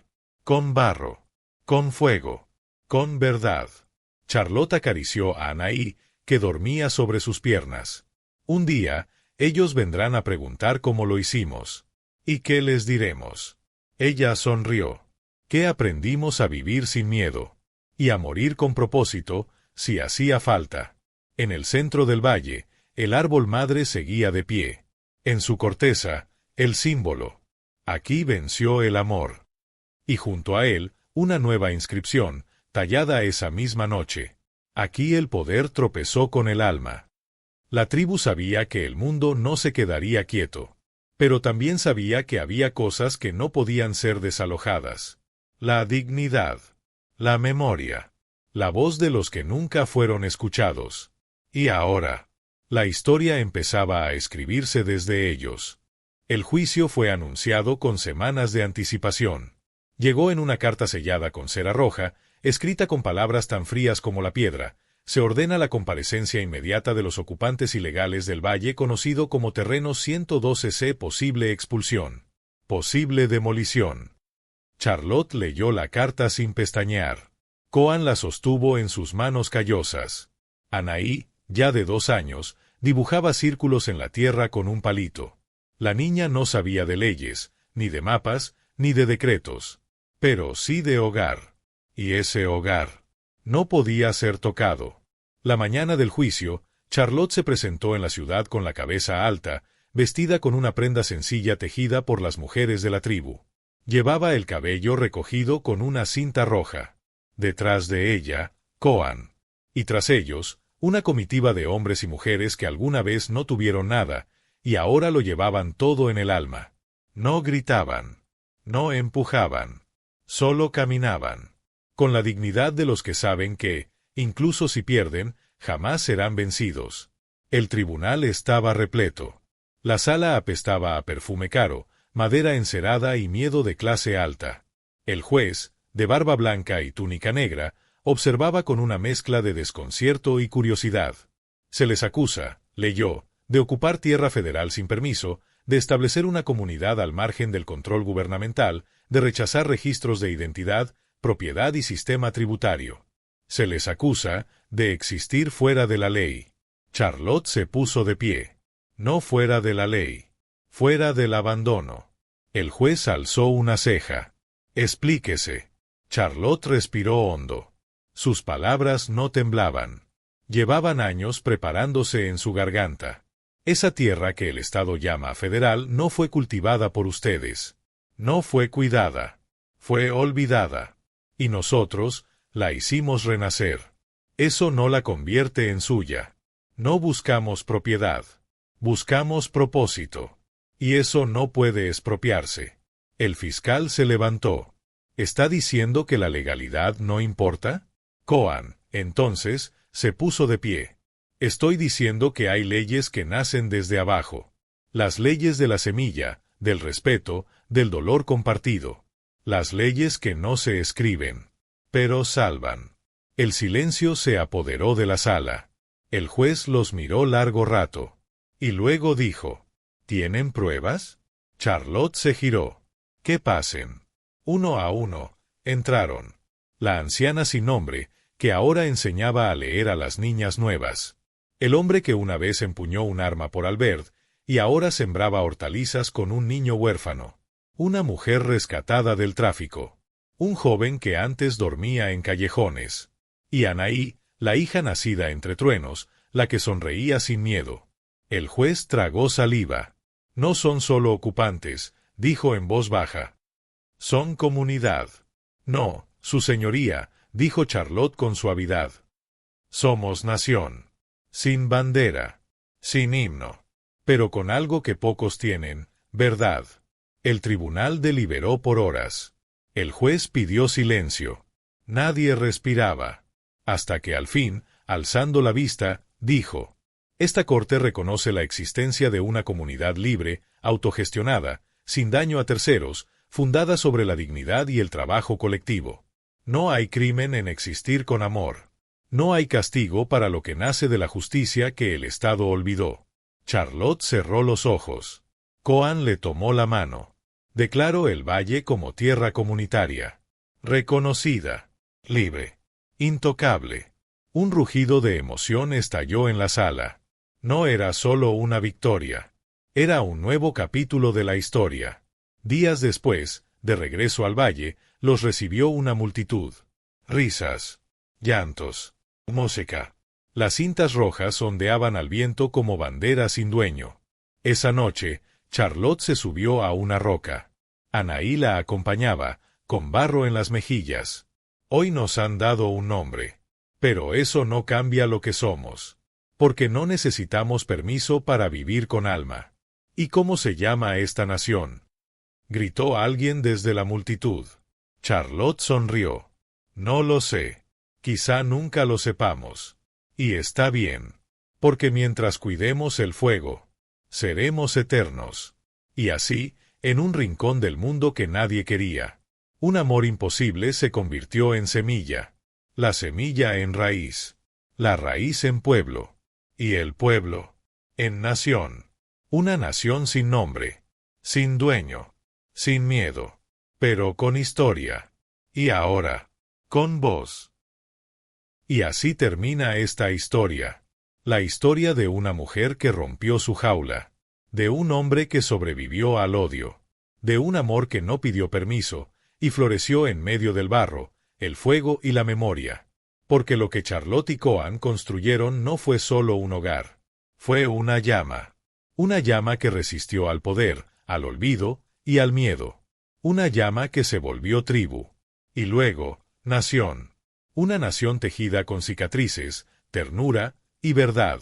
Con barro. Con fuego. Con verdad. Charlotte acarició a Anaí, que dormía sobre sus piernas. Un día, ellos vendrán a preguntar cómo lo hicimos. ¿Y qué les diremos? Ella sonrió. ¿Qué aprendimos a vivir sin miedo? Y a morir con propósito, si hacía falta. En el centro del valle, el árbol madre seguía de pie. En su corteza, el símbolo. Aquí venció el amor. Y junto a él, una nueva inscripción, tallada esa misma noche. Aquí el poder tropezó con el alma. La tribu sabía que el mundo no se quedaría quieto. Pero también sabía que había cosas que no podían ser desalojadas. La dignidad. La memoria. La voz de los que nunca fueron escuchados. Y ahora, la historia empezaba a escribirse desde ellos. El juicio fue anunciado con semanas de anticipación. Llegó en una carta sellada con cera roja, escrita con palabras tan frías como la piedra. Se ordena la comparecencia inmediata de los ocupantes ilegales del valle conocido como Terreno 112C. Posible expulsión. Posible demolición. Charlotte leyó la carta sin pestañear. Coan la sostuvo en sus manos callosas. Anaí, ya de 2 años, dibujaba círculos en la tierra con un palito. La niña no sabía de leyes, ni de mapas, ni de decretos. Pero sí de hogar. Y ese hogar no podía ser tocado. La mañana del juicio, Charlotte se presentó en la ciudad con la cabeza alta, vestida con una prenda sencilla tejida por las mujeres de la tribu. Llevaba el cabello recogido con una cinta roja. Detrás de ella, Coan. Y tras ellos, una comitiva de hombres y mujeres que alguna vez no tuvieron nada, y ahora lo llevaban todo en el alma. No gritaban. No empujaban. Solo caminaban. Con la dignidad de los que saben que, incluso si pierden, jamás serán vencidos. El tribunal estaba repleto. La sala apestaba a perfume caro, madera encerada y miedo de clase alta. El juez, de barba blanca y túnica negra, observaba con una mezcla de desconcierto y curiosidad. Se les acusa, leyó, de ocupar tierra federal sin permiso, de establecer una comunidad al margen del control gubernamental, de rechazar registros de identidad, propiedad y sistema tributario. Se les acusa de existir fuera de la ley. Charlotte se puso de pie. No fuera de la ley. Fuera del abandono. El juez alzó una ceja. Explíquese. Charlotte respiró hondo. Sus palabras no temblaban. Llevaban años preparándose en su garganta. Esa tierra que el Estado llama federal no fue cultivada por ustedes. No fue cuidada. Fue olvidada. Y nosotros la hicimos renacer. Eso no la convierte en suya. No buscamos propiedad. Buscamos propósito. Y eso no puede expropiarse. El fiscal se levantó. ¿Está diciendo que la legalidad no importa? Coan, entonces, se puso de pie. Estoy diciendo que hay leyes que nacen desde abajo. Las leyes de la semilla, del respeto, del dolor compartido. Las leyes que no se escriben, pero salvan. El silencio se apoderó de la sala. El juez los miró largo rato. Y luego dijo, ¿tienen pruebas? Charlotte se giró. Que pasen. Uno a uno, entraron. La anciana sin nombre, que ahora enseñaba a leer a las niñas nuevas. El hombre que una vez empuñó un arma por Albert, y ahora sembraba hortalizas con un niño huérfano. Una mujer rescatada del tráfico. Un joven que antes dormía en callejones. Y Anaí, la hija nacida entre truenos, la que sonreía sin miedo. El juez tragó saliva. No son solo ocupantes, dijo en voz baja. Son comunidad. No, su señoría, dijo Charlotte con suavidad. Somos nación. Sin bandera. Sin himno. Pero con algo que pocos tienen, verdad. El tribunal deliberó por horas. El juez pidió silencio. Nadie respiraba. Hasta que al fin, alzando la vista, dijo: Esta corte reconoce la existencia de una comunidad libre, autogestionada, sin daño a terceros, fundada sobre la dignidad y el trabajo colectivo. No hay crimen en existir con amor. No hay castigo para lo que nace de la justicia que el Estado olvidó. Charlotte cerró los ojos. Coan le tomó la mano. Declaró el valle como tierra comunitaria. Reconocida. Libre. Intocable. Un rugido de emoción estalló en la sala. No era solo una victoria. Era un nuevo capítulo de la historia. Días después, de regreso al valle, los recibió una multitud. Risas. Llantos. Música. Las cintas rojas ondeaban al viento como banderas sin dueño. Esa noche, Charlotte se subió a una roca. Anaí la acompañaba, con barro en las mejillas. Hoy nos han dado un nombre. Pero eso no cambia lo que somos. Porque no necesitamos permiso para vivir con alma. ¿Y cómo se llama esta nación? Gritó alguien desde la multitud. Charlotte sonrió. No lo sé. Quizá nunca lo sepamos. Y está bien. Porque mientras cuidemos el fuego, seremos eternos. Y así, en un rincón del mundo que nadie quería, un amor imposible se convirtió en semilla. La semilla en raíz. La raíz en pueblo. Y el pueblo en nación. Una nación sin nombre. Sin dueño. Sin miedo. Pero con historia. Y ahora, con voz. Y así termina esta historia. La historia de una mujer que rompió su jaula. De un hombre que sobrevivió al odio. De un amor que no pidió permiso, y floreció en medio del barro, el fuego y la memoria. Porque lo que Charlotte y Coan construyeron no fue solo un hogar. Fue una llama. Una llama que resistió al poder, al olvido y al miedo. Una llama que se volvió tribu. Y luego, nación. Una nación tejida con cicatrices, ternura y verdad.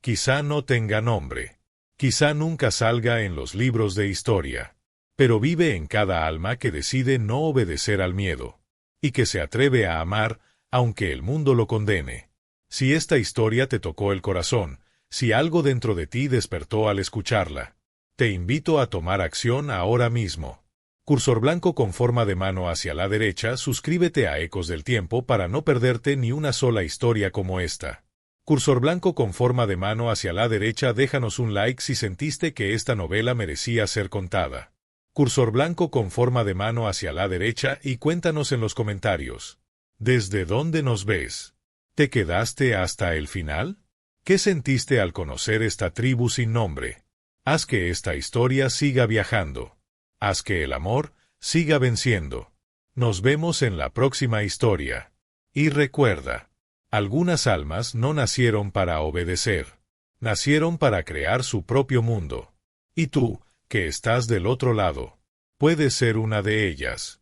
Quizá no tenga nombre. Quizá nunca salga en los libros de historia. Pero vive en cada alma que decide no obedecer al miedo. Y que se atreve a amar, aunque el mundo lo condene. Si esta historia te tocó el corazón, si algo dentro de ti despertó al escucharla, te invito a tomar acción ahora mismo. Cursor blanco con forma de mano hacia la derecha, suscríbete a Ecos del Tiempo para no perderte ni una sola historia como esta. Cursor blanco con forma de mano hacia la derecha, déjanos un like si sentiste que esta novela merecía ser contada. Cursor blanco con forma de mano hacia la derecha y cuéntanos en los comentarios. ¿Desde dónde nos ves? ¿Te quedaste hasta el final? ¿Qué sentiste al conocer esta tribu sin nombre? Haz que esta historia siga viajando. Haz que el amor siga venciendo. Nos vemos en la próxima historia. Y recuerda, algunas almas no nacieron para obedecer. Nacieron para crear su propio mundo. Y tú, que estás del otro lado, puedes ser una de ellas.